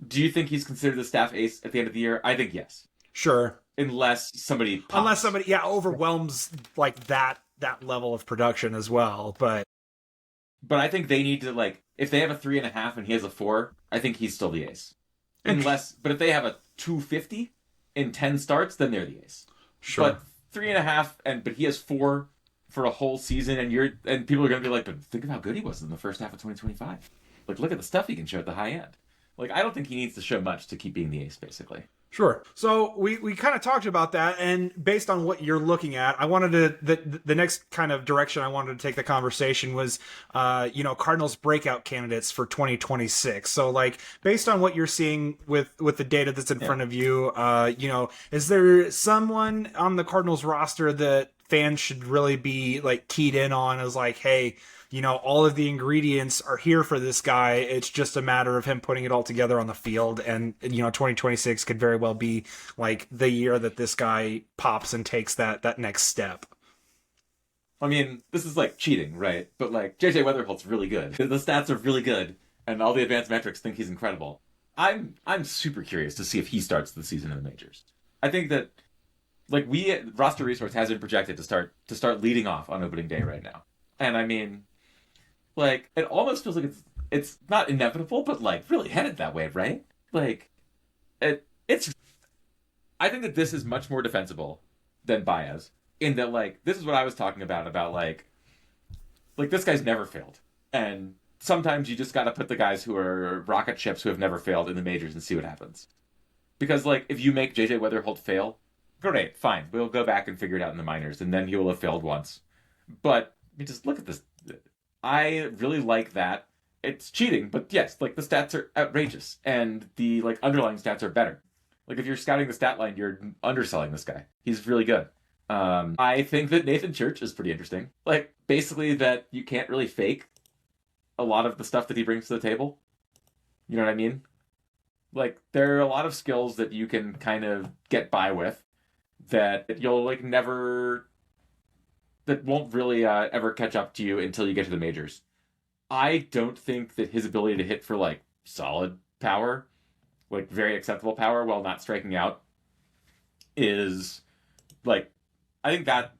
Do you think he's considered the staff ace at the end of the year? I think yes. Sure. Unless somebody pops. Overwhelms like that level of production as well. But I think they need to, if they have a 3.5 and he has a 4, I think he's still the ace. But if they have a 250 in 10 starts, then they're the ace. Sure. But 3.5 but he has 4 for a whole season, and people are going to be like, but think of how good he was in the first half of 2025. Like, look at the stuff he can show at the high end. Like, I don't think he needs to show much to keep being the ace, basically. Sure. So we kind of talked about that, and based on what you're looking at, I wanted to the next kind of direction I wanted to take the conversation was, Cardinals breakout candidates for 2026. So like based on what you're seeing with the data that's in front of you, is there someone on the Cardinals roster that fans should really be like keyed in on as like, hey, all of the ingredients are here for this guy. It's just a matter of him putting it all together on the field. And, 2026 could very well be like the year that this guy pops and takes that next step. I mean, this is like cheating, right? But like JJ Weatherholt's really good. The stats are really good, and all the advanced metrics think he's incredible. I'm super curious to see if he starts the season in the majors. I think that Roster Resource has been projected to start leading off on opening day right now. And I mean, it almost feels like it's not inevitable, but really headed that way, right? It's. I think that this is much more defensible than Baez in that like this is what I was talking about like this guy's never failed, and sometimes you just got to put the guys who are rocket ships who have never failed in the majors and see what happens. Because like if you make JJ Weatherholt fail, great, fine, we'll go back and figure it out in the minors, and then he will have failed once. But you just look at this. I really like that. It's cheating, but yes, like the stats are outrageous, and the like underlying stats are better. Like if you're scouting the stat line, you're underselling this guy. He's really good. I think that Nathan Church is pretty interesting. Like basically that you can't really fake a lot of the stuff that he brings to the table. You know what I mean? Like there are a lot of skills that you can kind of get by with that you'll like never, that won't really ever catch up to you until you get to the majors. I don't think that his ability to hit for like solid power, like very acceptable power while not striking out, is like, I think that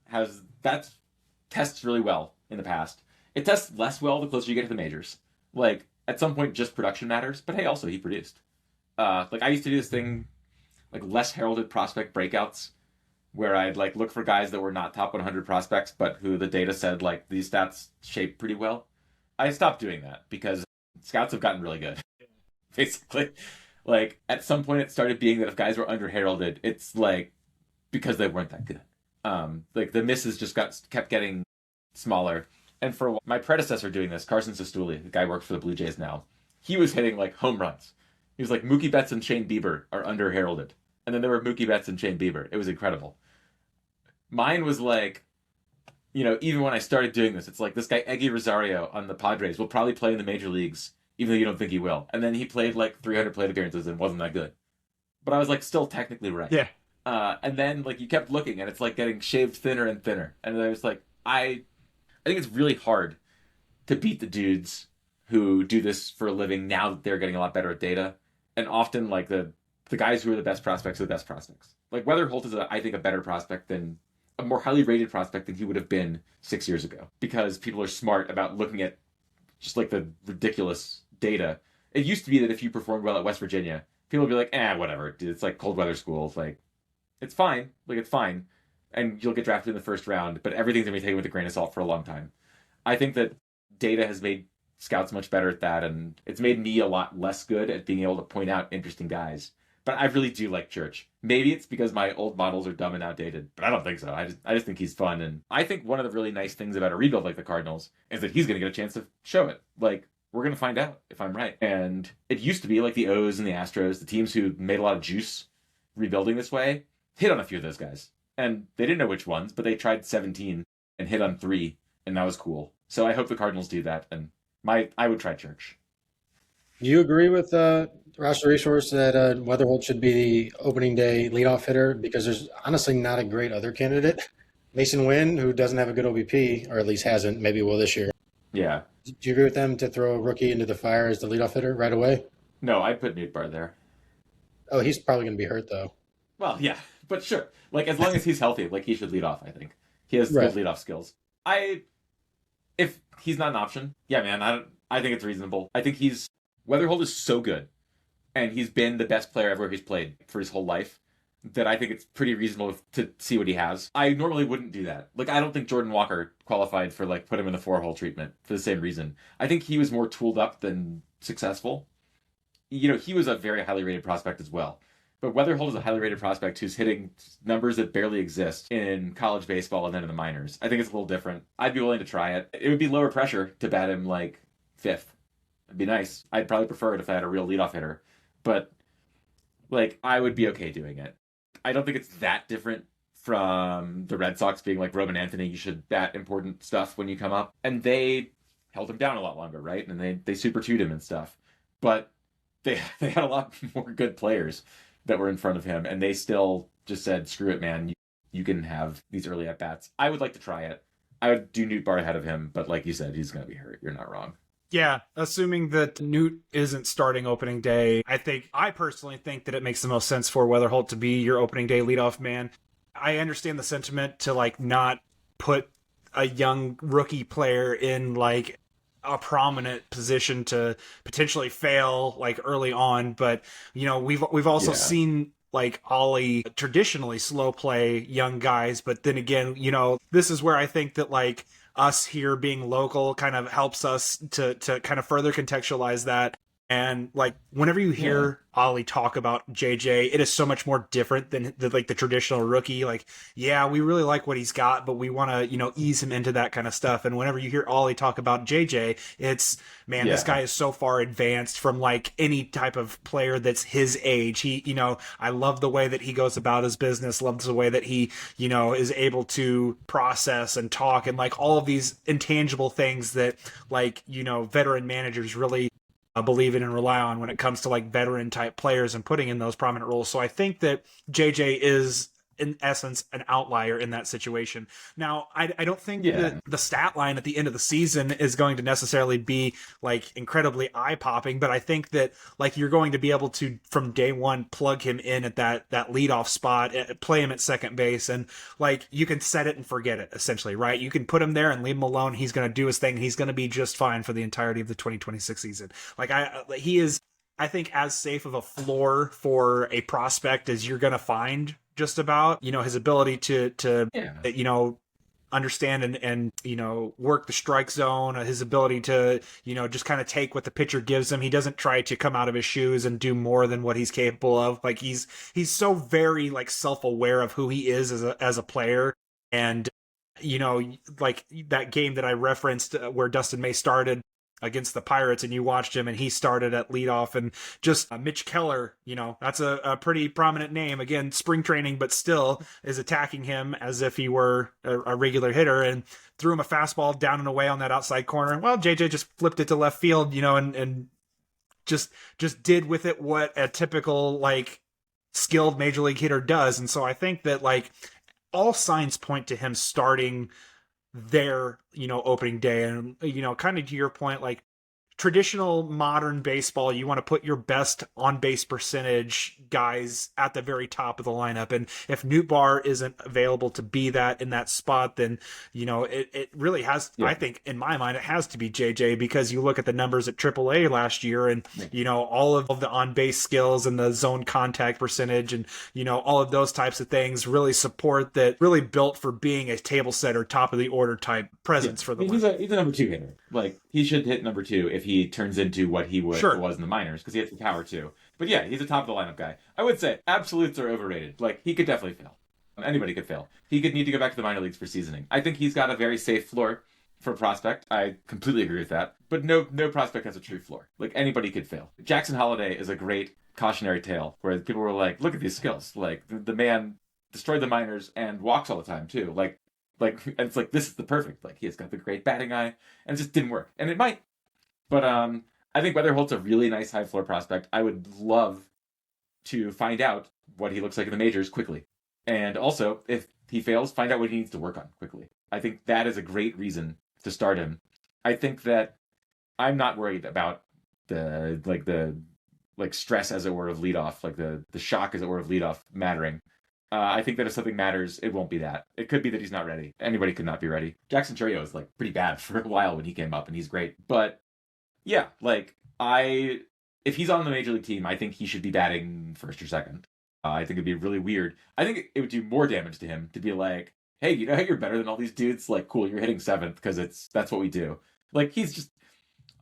tests really well in the past. It tests less well the closer you get to the majors. Like at some point, just production matters. But hey, also he produced. Like I used to do this thing, like less heralded prospect breakouts, where I'd like look for guys that were not top 100 prospects, but who the data said like these stats shape pretty well. I stopped doing that because scouts have gotten really good. Basically, like at some point it started being that if guys were under heralded, it's like because they weren't that good. Like the misses just kept getting smaller. And for my predecessor doing this, Carson Sestouli, the guy who works for the Blue Jays now, he was hitting like home runs. He was like Mookie Betts and Shane Bieber are under heralded, and then there were Mookie Betts and Shane Bieber. It was incredible. Mine was like, you know, even when I started doing this, it's like this guy Eggy Rosario on the Padres will probably play in the major leagues, even though you don't think he will. And then he played like 300 plate appearances and wasn't that good. But I was like still technically right. Yeah. And then like you kept looking, and it's like getting shaved thinner and thinner. And I was like, I think it's really hard to beat the dudes who do this for a living now that they're getting a lot better at data. And often like the guys who are the best prospects are the best prospects. Like Weatherholt is I think a better prospect than a more highly rated prospect than he would have been 6 years ago, because people are smart about looking at just like the ridiculous data. It used to be that if you performed well at West Virginia, people would be like, whatever, dude, it's like cold weather school. It's like, it's fine. Like, it's fine. And you'll get drafted in the first round, but everything's going to be taken with a grain of salt for a long time. I think that data has made scouts much better at that, and it's made me a lot less good at being able to point out interesting guys. But I really do like Church. Maybe it's because my old models are dumb and outdated, but I don't think so. I just think he's fun, and I think one of the really nice things about a rebuild like the Cardinals is that he's going to get a chance to show it. Like, we're going to find out if I'm right. And it used to be like the O's and the Astros, the teams who made a lot of juice rebuilding this way, hit on a few of those guys. And they didn't know which ones, but they tried 17 and hit on 3, and that was cool. So I hope the Cardinals do that, and I would try Church. Do you agree with Roster Resource that Weatherholt should be the opening day leadoff hitter? Because there's honestly not a great other candidate. Mason Wynn, who doesn't have a good OBP, or at least hasn't, maybe will this year. Yeah. Do you agree with them to throw a rookie into the fire as the leadoff hitter right away? No, I'd put Newt Bar there. Oh, he's probably going to be hurt, though. Well, yeah, but sure. Like, as long as he's healthy, like, he should lead off, I think. He has good leadoff skills. If he's not an option, yeah, man, I think it's reasonable. I think Weatherholt is so good, and he's been the best player ever he's played for his whole life, that I think it's pretty reasonable to see what he has. I normally wouldn't do that. Like, I don't think Jordan Walker qualified for, like, put him in the 4-hole treatment for the same reason. I think he was more tooled up than successful. You know, he was a very highly rated prospect as well. But Weatherholt is a highly rated prospect who's hitting numbers that barely exist in college baseball and then in the minors. I think it's a little different. I'd be willing to try it. It would be lower pressure to bat him, like, 5th. It'd be nice. I'd probably prefer it if I had a real leadoff hitter. But, like, I would be okay doing it. I don't think it's that different from the Red Sox being like, Roman Anthony, you should bat important stuff when you come up. And they held him down a lot longer, right? And they super chewed him and stuff. But they had a lot more good players that were in front of him, and they still just said, screw it, man. You can have these early at-bats. I would like to try it. I would do Newt Bar ahead of him, but like you said, he's going to be hurt. You're not wrong. Yeah, assuming that Newt isn't starting opening day, I personally think that it makes the most sense for Weatherholt to be your opening day leadoff man. I understand the sentiment to like not put a young rookie player in like a prominent position to potentially fail like early on, but we've also seen like Ollie traditionally slow play young guys, but then again, this is where I think that like us here being local kind of helps us to kind of further contextualize that. And like whenever you hear Ollie talk about JJ, it is so much more different than like the traditional rookie. Like, yeah, we really like what he's got, but we want to ease him into that kind of stuff. And whenever you hear Ollie talk about JJ, it's this guy is so far advanced from like any type of player that's his age. He, I love the way that he goes about his business. Loves the way that he is able to process and talk and like all of these intangible things that like veteran managers really believe in and rely on when it comes to like veteran type players and putting in those prominent roles. So I think that JJ is in essence an outlier in that situation. Now, I don't think that the stat line at the end of the season is going to necessarily be like incredibly eye-popping, but I think that like you're going to be able to from day one plug him in at that leadoff spot, play him at second base, and like you can set it and forget it essentially, right? You can put him there and leave him alone. He's going to do his thing. He's going to be just fine for the entirety of the 2026 season. Like he is, I think, as safe of a floor for a prospect as you're going to find. Just about his ability to understand and work the strike zone, his ability to just kind of take what the pitcher gives him. He doesn't try to come out of his shoes and do more than what he's capable of. Like he's so very like self-aware of who he is as a player. And like that game that I referenced where Dustin May started against the Pirates, and you watched him and he started at leadoff, and just Mitch Keller, that's a pretty prominent name, again, spring training, but still is attacking him as if he were a regular hitter, and threw him a fastball down and away on that outside corner. Well, JJ just flipped it to left field, and just did with it what a typical like skilled major league hitter does. And so I think that like all signs point to him starting their opening day. And kind of to your point, like traditional modern baseball, you want to put your best on base percentage guys at the very top of the lineup, and if Nootbaar isn't available to be that in that spot, then it really has I think in my mind it has to be JJ, because you look at the numbers at AAA last year, and all of the on base skills and the zone contact percentage and all of those types of things really support that, really built for being a table setter, top of the order type presence for the he's a number 2 hitter. Like he should hit number 2 if he turns into what he was in the minors, because he has the power too. But yeah, he's a top of the lineup guy. I would say absolutes are overrated. Like he could definitely fail. Anybody could fail. He could need to go back to the minor leagues for seasoning. I think he's got a very safe floor for a prospect. I completely agree with that. But no prospect has a true floor. Like anybody could fail. Jackson Holliday is a great cautionary tale where people were like, look at these skills. Like the man destroyed the minors and walks all the time too. Like and it's like, this is the perfect. Like he has got the great batting eye, and it just didn't work. And it might. But I think Weatherholt's a really nice high floor prospect. I would love to find out what he looks like in the majors quickly. And also, if he fails, find out what he needs to work on quickly. I think that is a great reason to start him. I think that I'm not worried about the stress, as it were, of leadoff, like the shock, as it were, of leadoff mattering. I think that if something matters, it won't be that. It could be that he's not ready. Anybody could not be ready. Jackson Chourio was like pretty bad for a while when he came up, and he's great. But yeah, like if he's on the major league team, I think he should be batting first or second. I think it'd be really weird. I think it would do more damage to him to be like, hey, you know how you're better than all these dudes? Like, cool, you're hitting 7th because that's what we do. Like,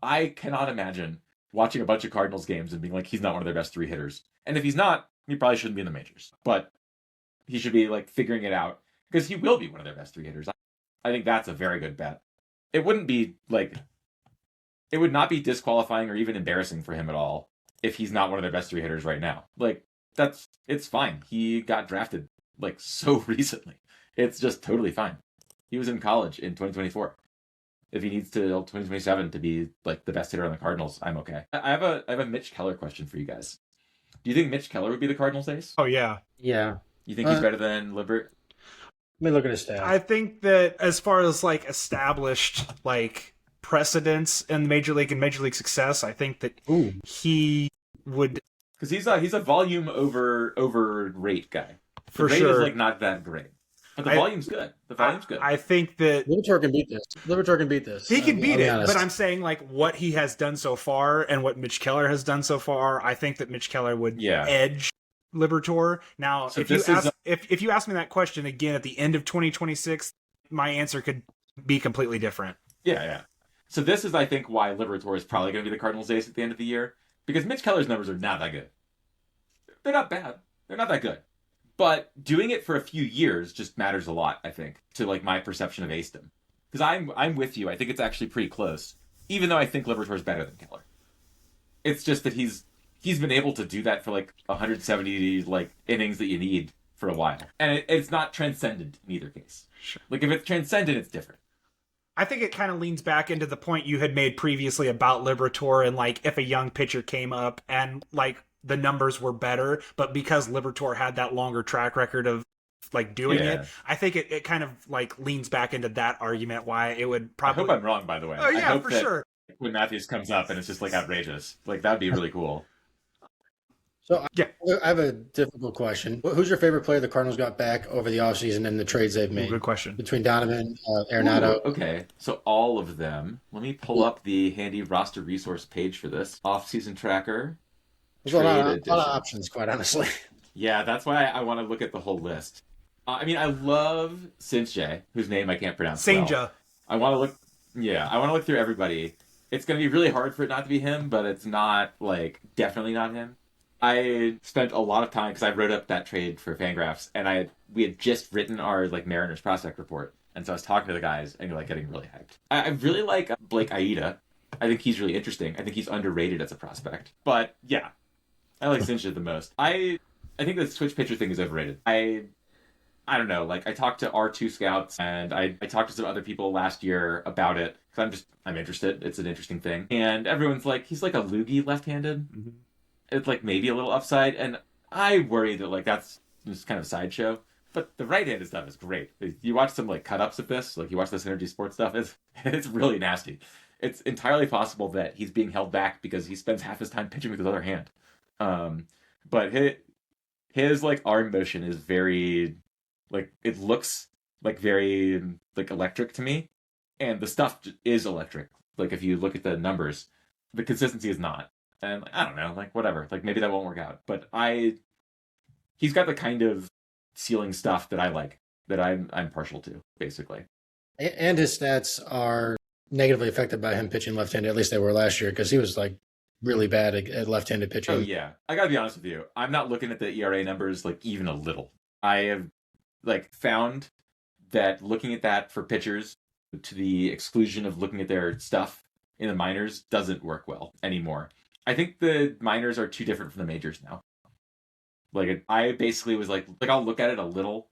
I cannot imagine watching a bunch of Cardinals games and being like, he's not one of their best 3 hitters. And if he's not, he probably shouldn't be in the majors. But he should be like figuring it out, because he will be one of their best 3 hitters. I think that's a very good bet. It would not be disqualifying or even embarrassing for him at all if he's not one of their best 3 hitters right now. Like it's fine. He got drafted like so recently. It's just totally fine. He was in college in 2024. If he needs to 2027 to be like the best hitter on the Cardinals, I'm okay. I have a Mitch Keller question for you guys. Do you think Mitch Keller would be the Cardinals ace? Oh yeah. Yeah. You think he's better than Libert? Let me look at his stats. I think that as far as like established like precedents in Major League and Major League success, I think that he would, because he's a volume over rate guy. The for rate sure. is like not that great. But the volume's good. The volume's good. I think that Liberatore can beat this. Liberatore can beat this. he can beat I'll be it, honest. but I'm saying like what he has done so far and what Mitch Keller has done so far, I think that Mitch Keller would edge Liberatore. Now, So if you ask me that question again at the end of 2026, my answer could be completely different. Yeah. So this is, I think, why Liberatore is probably going to be the Cardinals' ace at the end of the year, because Mitch Keller's numbers are not that good. They're not bad. They're not that good. But doing it for a few years just matters a lot, I think, to like my perception of acedom. Because I'm with you. I think it's actually pretty close, even though I think Liberatore is better than Keller. It's just that he's been able to do that for like 170 like innings that you need for a while, and it's not transcendent in either case. Sure. Like if it's transcendent, it's different. I think it kind of leans back into the point you had made previously about Liberatore and like if a young pitcher came up and like the numbers were better, but because Liberatore had that longer track record of like doing it, I think it kind of like leans back into that argument why it would probably. I hope I'm wrong, by the way. Oh yeah, I hope for that sure. When Matthews comes up and it's just like outrageous, like that'd be really cool. So I have a difficult question. Who's your favorite player the Cardinals got back over the offseason and the trades they've made? Good question. Between Donovan, Arenado. Okay, so all of them. Let me pull up the handy roster resource page for this. Off-season tracker. There's a lot of options, quite honestly. Yeah, that's why I want to look at the whole list. I mean, I love Sinjay, whose name I can't pronounce well. I want to look through everybody. It's going to be really hard for it not to be him, but it's not, like, definitely not him. I spent a lot of time, because I wrote up that trade for FanGraphs, and we had just written our, like, Mariners prospect report. And so I was talking to the guys, and you're, like, getting really hyped. I really like Blake Aida. I think he's really interesting. I think he's underrated as a prospect. But, yeah, I like Sinjay the most. I think the switch pitcher thing is overrated. I don't know. Like, I talked to R2 scouts, and I talked to some other people last year about it, because I'm interested. It's an interesting thing. And everyone's like, he's like a loogie left-handed. Mm-hmm. It's like maybe a little upside, and I worry that like that's just kind of a sideshow. But the right-handed stuff is great. You watch some like cut-ups of this, like you watch this Energy Sports stuff, it's really nasty. It's entirely possible that he's being held back because he spends half his time pitching with his other hand. But his like arm motion is very like it looks like very like electric to me, and the stuff is electric. Like if you look at the numbers, the consistency is not. And I don't know, like whatever, like maybe that won't work out. But he's got the kind of ceiling stuff that I like, that I'm partial to, basically. And his stats are negatively affected by him pitching left-handed. At least they were last year, because he was like really bad at left-handed pitching. Oh yeah, I gotta be honest with you. I'm not looking at the ERA numbers like even a little. I have like found that looking at that for pitchers to the exclusion of looking at their stuff in the minors doesn't work well anymore. I think the minors are too different from the majors now. Like, I basically was like I'll look at it a little,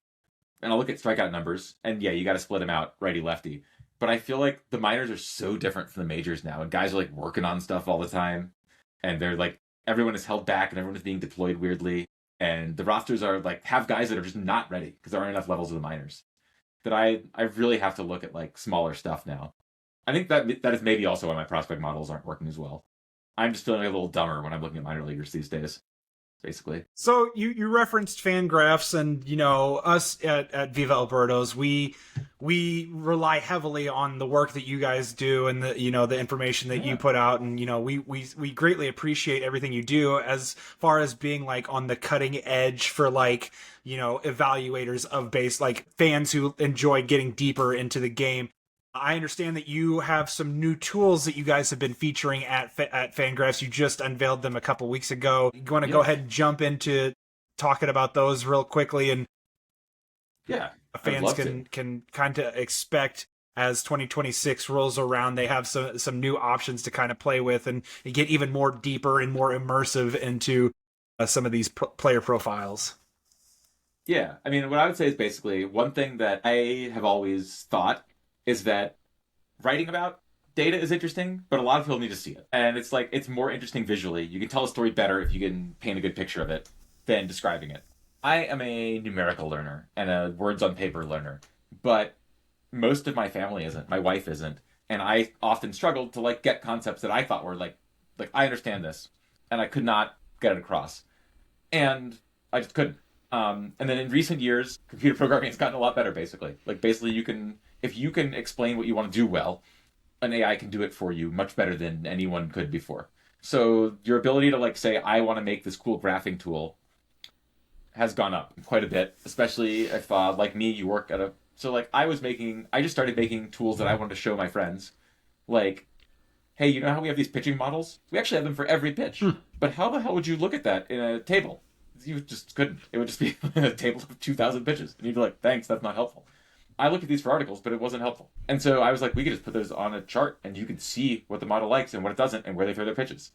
and I'll look at strikeout numbers, and yeah, you got to split them out, righty-lefty. But I feel like the minors are so different from the majors now, and guys are like working on stuff all the time, and they're like, everyone is held back, and everyone is being deployed weirdly, and the rosters are like, have guys that are just not ready, because there aren't enough levels of the minors. That I really have to look at like smaller stuff now. I think that is maybe also why my prospect models aren't working as well. I'm just feeling a little dumber when I'm looking at minor leaguers these days, basically. So you referenced FanGraphs, and you know us at Viva Alberto's, we rely heavily on the work that you guys do and the information that you put out, and we greatly appreciate everything you do as far as being like on the cutting edge for like evaluators of base, like fans who enjoy getting deeper into the game. I understand that you have some new tools that you guys have been featuring at FanGraphs. You just unveiled them a couple weeks ago. You want to go ahead and jump into talking about those real quickly, and fans can kind of expect as 2026 rolls around, they have some new options to kind of play with and get even more deeper and more immersive into some of these player profiles. Yeah, I mean, what I would say is basically one thing that I have always thought is that writing about data is interesting, but a lot of people need to see it. And it's like, it's more interesting visually. You can tell a story better if you can paint a good picture of it than describing it. I am a numerical learner and a words on paper learner, but most of my family isn't. My wife isn't. And I often struggled to like get concepts that I thought were like I understand this, and I could not get it across. And I just couldn't. And then in recent years, computer programming has gotten a lot better, basically. Like, basically, if you can explain what you want to do well, an AI can do it for you much better than anyone could before. So your ability to, like, say, I want to make this cool graphing tool has gone up quite a bit, especially if, like me, you work at a... So, like, I just started making tools that I wanted to show my friends. Like, hey, you know how we have these pitching models? We actually have them for every pitch. But how the hell would you look at that in a table? You just couldn't. It would just be a table of 2,000 pitches. And you'd be like, thanks, that's not helpful. I looked at these for articles, but it wasn't helpful. And so I was like, we could just put those on a chart and you could see what the model likes and what it doesn't and where they throw their pitches.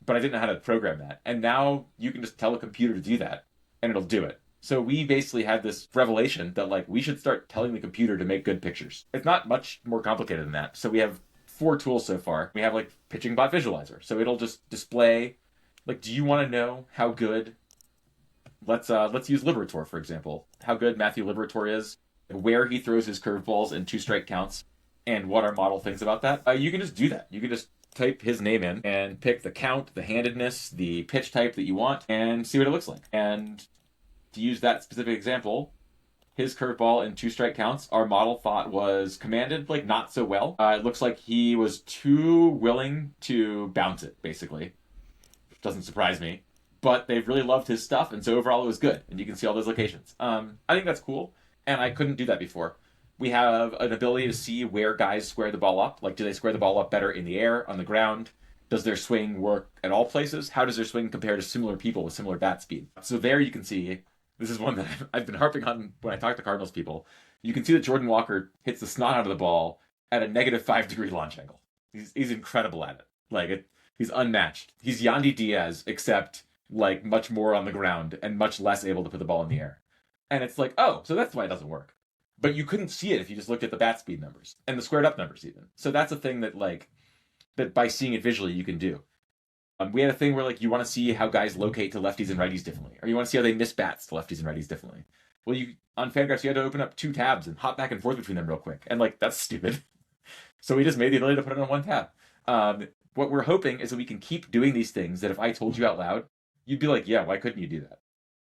But I didn't know how to program that. And now you can just tell a computer to do that and it'll do it. So we basically had this revelation that, like, we should start telling the computer to make good pictures. It's not much more complicated than that. So we have 4 tools so far. We have, like, pitching bot visualizer. So it'll just display, like, do you want to know how good, let's use Liberator, for example, how good Matthew Liberator is, where he throws his curveballs in 2-strike counts, and what our model thinks about that. You can just do that. You can just type his name in and pick the count, the handedness, the pitch type that you want, and see what it looks like. And to use that specific example, his curveball in 2-strike counts, our model thought was commanded, like, not so well. It looks like he was too willing to bounce it, basically. Doesn't surprise me. But they really loved his stuff, and so overall it was good. And you can see all those locations. I think that's cool, and I couldn't do that before. We have an ability to see where guys square the ball up. Like, do they square the ball up better in the air, on the ground? Does their swing work at all places? How does their swing compare to similar people with similar bat speed? So there you can see, this is one that I've been harping on when I talk to Cardinals people. You can see that Jordan Walker hits the snot out of the ball at a negative 5-degree launch angle. He's incredible at it. Like, he's unmatched. He's Yandy Diaz, except, like, much more on the ground and much less able to put the ball in the air. And it's like, oh, so that's why it doesn't work. But you couldn't see it if you just looked at the bat speed numbers and the squared up numbers even. So that's a thing that, like, that by seeing it visually you can do. We had a thing where, like, you want to see how guys locate to lefties and righties differently, or you want to see how they miss bats to lefties and righties differently. Well, on FanGraphs, you had to open up 2 tabs and hop back and forth between them real quick. And, like, that's stupid. So we just made the ability to put it on 1 tab. What we're hoping is that we can keep doing these things that if I told you out loud, you'd be like, yeah, why couldn't you do that?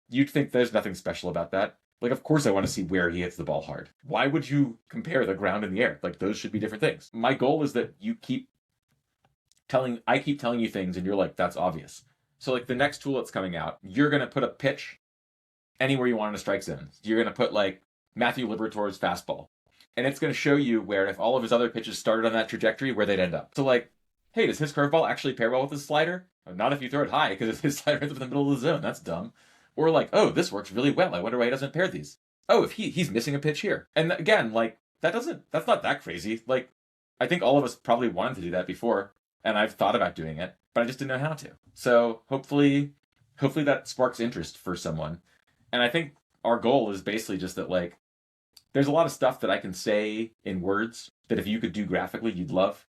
You'd think there's nothing special about that. Like, of course I want to see where he hits the ball hard. Why would you compare the ground and the air? Like, those should be different things. My goal is that I keep telling you things and you're like, that's obvious. So, like, the next tool that's coming out, you're going to put a pitch anywhere you want in a strike zone. You're going to put, like, Matthew Liberator's fastball. And it's going to show you where, if all of his other pitches started on that trajectory, where they'd end up. So, like, hey, does his curveball actually pair well with his slider? Not if you throw it high, because his slider ends up in the middle of the zone. That's dumb. Or, like, oh, this works really well. I wonder why he doesn't pair these. Oh, if he's missing a pitch here. And again, like, that's not that crazy. Like, I think all of us probably wanted to do that before, and I've thought about doing it, but I just didn't know how to. So hopefully that sparks interest for someone. And I think our goal is basically just that, like, there's a lot of stuff that I can say in words that if you could do graphically, you'd love.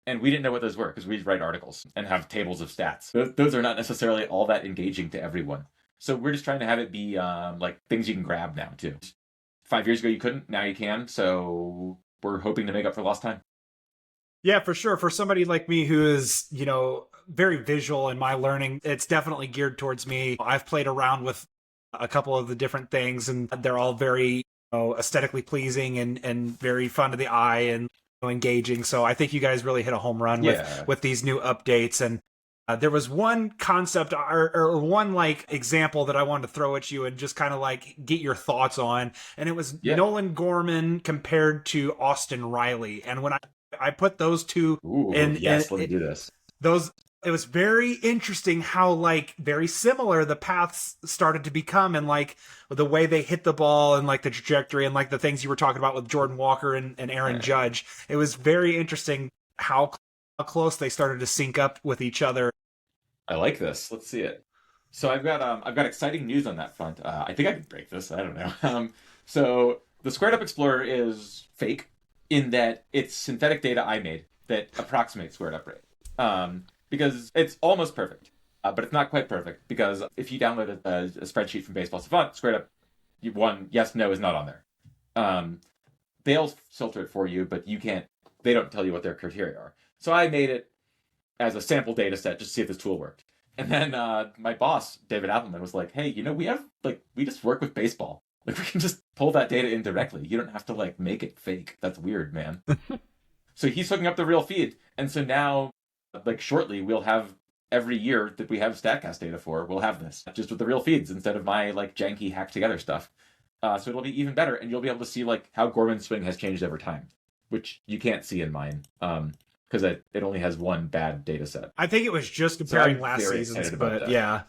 And we didn't know what those were because we write articles and have tables of stats. Those are not necessarily all that engaging to everyone. So we're just trying to have it be like things you can grab now too. 5 years ago you couldn't, now you can. So we're hoping to make up for lost time. Yeah, for sure. For somebody like me who is, very visual in my learning, it's definitely geared towards me. I've played around with a couple of the different things and they're all very aesthetically pleasing and very fun to the eye and engaging. So I think you guys really hit a home run with these new updates. And there was one concept or one like example that I wanted to throw at you and just kind of like get your thoughts on. And it was Nolan Gorman compared to Austin Riley. And when I put those two let me do this. It was very interesting how like very similar the paths started to become and like the way they hit the ball and like the trajectory and like the things you were talking about with Jordan Walker and Aaron Judge. It was very interesting how close they started to sync up with each other. I like this. Let's see it. So I've got exciting news on that front. I think I can break this. I don't know. So the Squared Up Explorer is fake in that it's synthetic data I made that approximates Squared Up rate. Because it's almost perfect, but it's not quite perfect because if you download a spreadsheet from Baseball Savant, Squared Up, yes, no is not on there. They'll filter it for you, but they don't tell you what their criteria are. So I made it as a sample data set just to see if this tool worked. And then my boss, David Appelman, was like, hey, we just work with baseball. Like, we can just pull that data in directly. You don't have to, like, make it fake. That's weird, man. So he's hooking up the real feed. And so now, like, shortly, we'll have every year that we have StatCast data for, we'll have this. Just with the real feeds instead of my, like, janky hacked together stuff. So it'll be even better. And you'll be able to see, like, how Gorman's swing has changed over time, which you can't see in mine. Because it only has one bad data set. I think it was just comparing last season's, but yeah.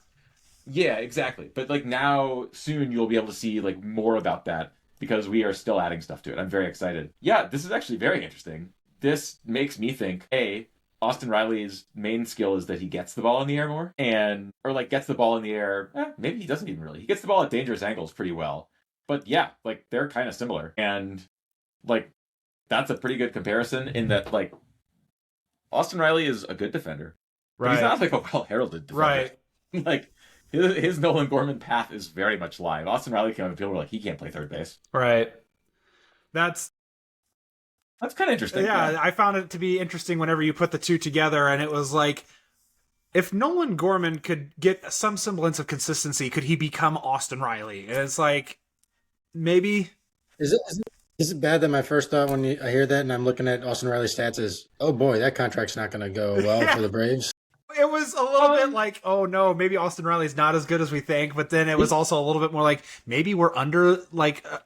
Yeah, exactly. But like now, soon you'll be able to see like more about that because we are still adding stuff to it. I'm very excited. Yeah, this is actually very interesting. This makes me think, A, Austin Riley's main skill is that he gets the ball in the air more, or like gets the ball in the air. Maybe he doesn't even really. He gets the ball at dangerous angles pretty well. But yeah, like they're kind of similar. And like that's a pretty good comparison in that like Austin Riley is a good defender. But he's not like a well-heralded defender. Right. Like his Nolan Gorman path is very much live. Austin Riley came on the field, we're like, he can't play third base. Right. That's kind of interesting. Yeah, I found it to be interesting whenever you put the two together, and it was like, if Nolan Gorman could get some semblance of consistency, could he become Austin Riley? And it's like, maybe. Is it bad that my first thought when I hear that and I'm looking at Austin Riley's stats is, oh boy, that contract's not going to go well for the Braves? It was a little bit like, oh no, maybe Austin Riley's not as good as we think, but then it was also a little bit more like, maybe we're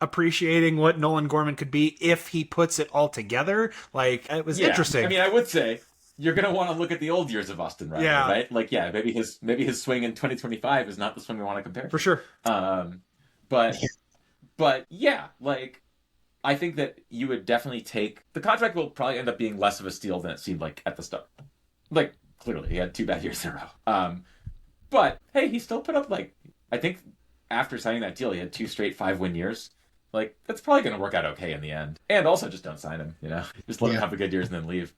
appreciating what Nolan Gorman could be if he puts it all together. Like, it was interesting. I mean, I would say you're going to want to look at the old years of Austin Riley, right? Like, yeah, maybe his swing in 2025 is not the swing we want to compare. For sure. But yeah, like, I think that you would definitely take the contract will probably end up being less of a steal than it seemed like at the start. Like, clearly, he had 2 bad years in a row. But hey, he still put up like I think after signing that deal, he had 2 straight 5-win years. Like that's probably going to work out okay in the end. And also, just don't sign him. Just let him have the good years and then leave.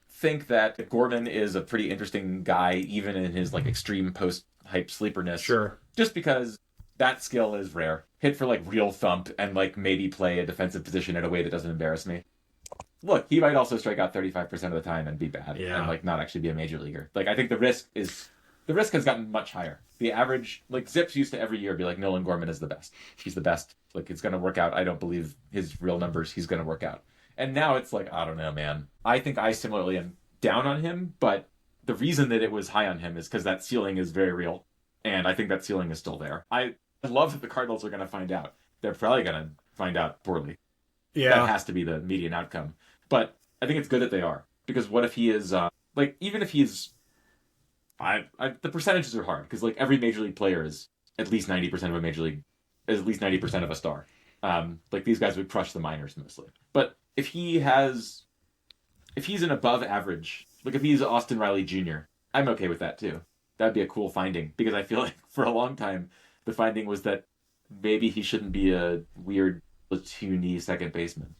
Think that Gorman is a pretty interesting guy, even in his like extreme post-hype sleeperness. Sure. Just because that skill is rare. Hit for like real thump and like maybe play a defensive position in a way that doesn't embarrass me. Look, he might also strike out 35% of the time and be bad and like not actually be a major leaguer. Like I think the risk has gotten much higher. The average, like Zips used to every year be like Nolan Gorman is the best. He's the best. Like it's going to work out. I don't believe his real numbers. He's going to work out. And now it's like, I don't know, man. I think I similarly am down on him, but the reason that it was high on him is because that ceiling is very real. And I think that ceiling is still there. I love that the Cardinals are going to find out. They're probably going to find out poorly. Yeah. That has to be the median outcome. But I think it's good that they are. Because what if he is, even if he's, the percentages are hard. Because, like, every major league player is at least 90% of a major league, is at least 90% of a star. Like, these guys would crush the minors mostly. But if he's an above average, like if he's Austin Riley Jr., I'm okay with that too. That'd be a cool finding. Because I feel like for a long time, the finding was that maybe he shouldn't be a weird platoony second baseman.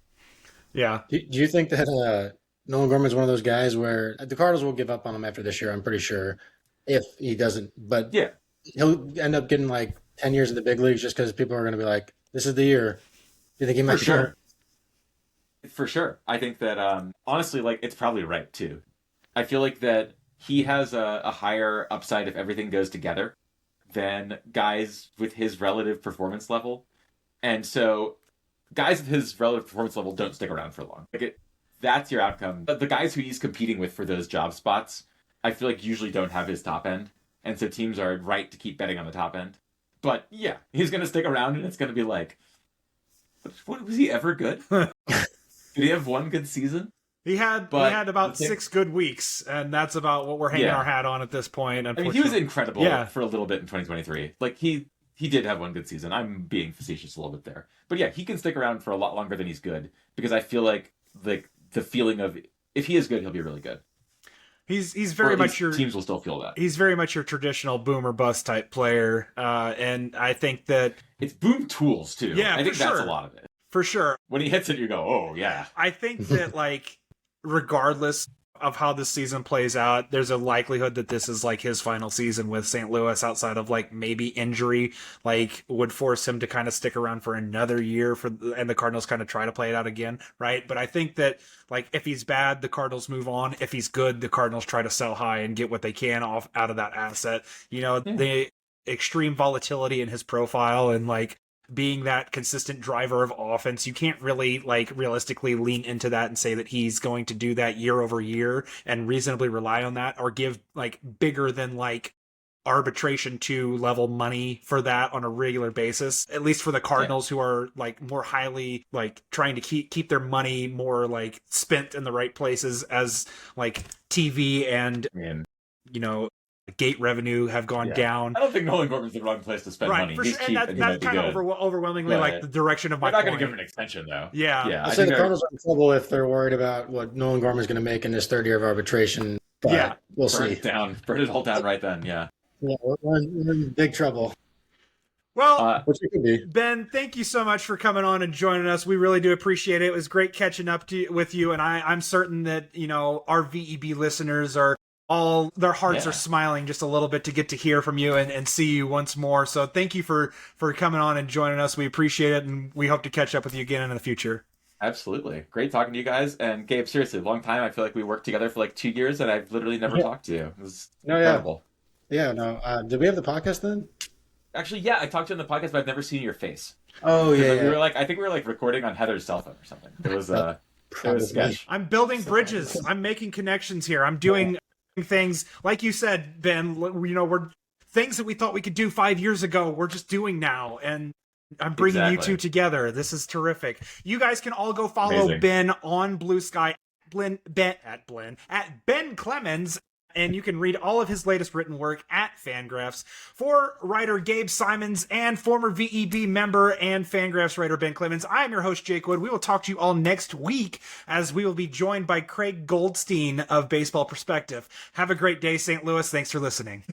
Yeah. Do you think that Nolan Gorman's one of those guys where the Cardinals will give up on him after this year, I'm pretty sure, if he doesn't. But yeah, he'll end up getting like 10 years in the big leagues just because people are going to be like, this is the year. Do you think he might? For sure. For sure. I think that, honestly, like, it's probably right, too. I feel like that he has a higher upside if everything goes together than guys with his relative performance level. And so guys with his relative performance level don't stick around for long. Like that's your outcome. But the guys who he's competing with for those job spots, I feel like usually don't have his top end. And so teams are right to keep betting on the top end. But yeah, he's going to stick around and it's going to be like, what was he ever good? Did he have one good season? He had about 6 good weeks, and that's about what we're hanging our hat on at this point. I mean, he was incredible for a little bit in 2023. Like, he did have one good season. I'm being facetious a little bit there. But yeah, he can stick around for a lot longer than he's good, because I feel like the feeling of, if he is good, he'll be really good. He's very much your... Teams will still feel that. He's very much your traditional boom or bust type player, and I think that... It's boom tools, too. Yeah, I think that's a lot of it. For sure. When he hits it, you go, oh, yeah. I think that, like... regardless of how this season plays out, there's a likelihood that this is like his final season with St. Louis, outside of like maybe injury, like would force him to kind of stick around for another year and the Cardinals kind of try to play it out again, right? But I think that like if he's bad, the Cardinals move on. If he's good, the Cardinals try to sell high and get what they can out of that asset. The extreme volatility in his profile and like being that consistent driver of offense, you can't really like realistically lean into that and say that he's going to do that year over year and reasonably rely on that, or give like bigger than like arbitration 2 level money for that on a regular basis, at least for the Cardinals, who are like more highly like trying to keep their money more like spent in the right places, as like TV and gate revenue have gone down. I don't think Nolan Gorman's the wrong place to spend money. For He's sure. cheap, And that's kind of overwhelmingly like the direction of my point. They're not point. going to give him an extension, though. Yeah. I say the Cardinals are in trouble if they're worried about what Nolan Gorman's going to make in his third year of arbitration. But we'll see. Burn it all down right then, yeah. Yeah, we're in big trouble. Well, which it could be. Ben, thank you so much for coming on and joining us. We really do appreciate it. It was great catching up with you, and I'm certain that our VEB listeners are all their hearts are smiling just a little bit to get to hear from you and see you once more. So thank you for coming on and joining us. We appreciate it, and we hope to catch up with you again in the future. Absolutely. Great talking to you guys. And Gabe, seriously, long time. I feel like we worked together for like 2 years, and I've literally never talked to you. It was incredible. Did we have the podcast then? Actually, I talked to you on the podcast, but I've never seen your face. Oh, yeah. We were I think we were recording on Heather's cell phone or something. It was sketch. I'm building bridges. I'm making connections here. I'm doing things like you said, Ben. We're things that we thought we could do 5 years ago. We're just doing now, and I'm bringing you two together. This is terrific. You guys can all go follow Ben on Blue Sky at Ben Clemens. And you can read all of his latest written work at FanGraphs. For writer Gabe Simons and former VEB member and FanGraphs writer Ben Clemens, I am your host, Jake Wood. We will talk to you all next week as we will be joined by Craig Goldstein of Baseball Perspective. Have a great day, St. Louis. Thanks for listening.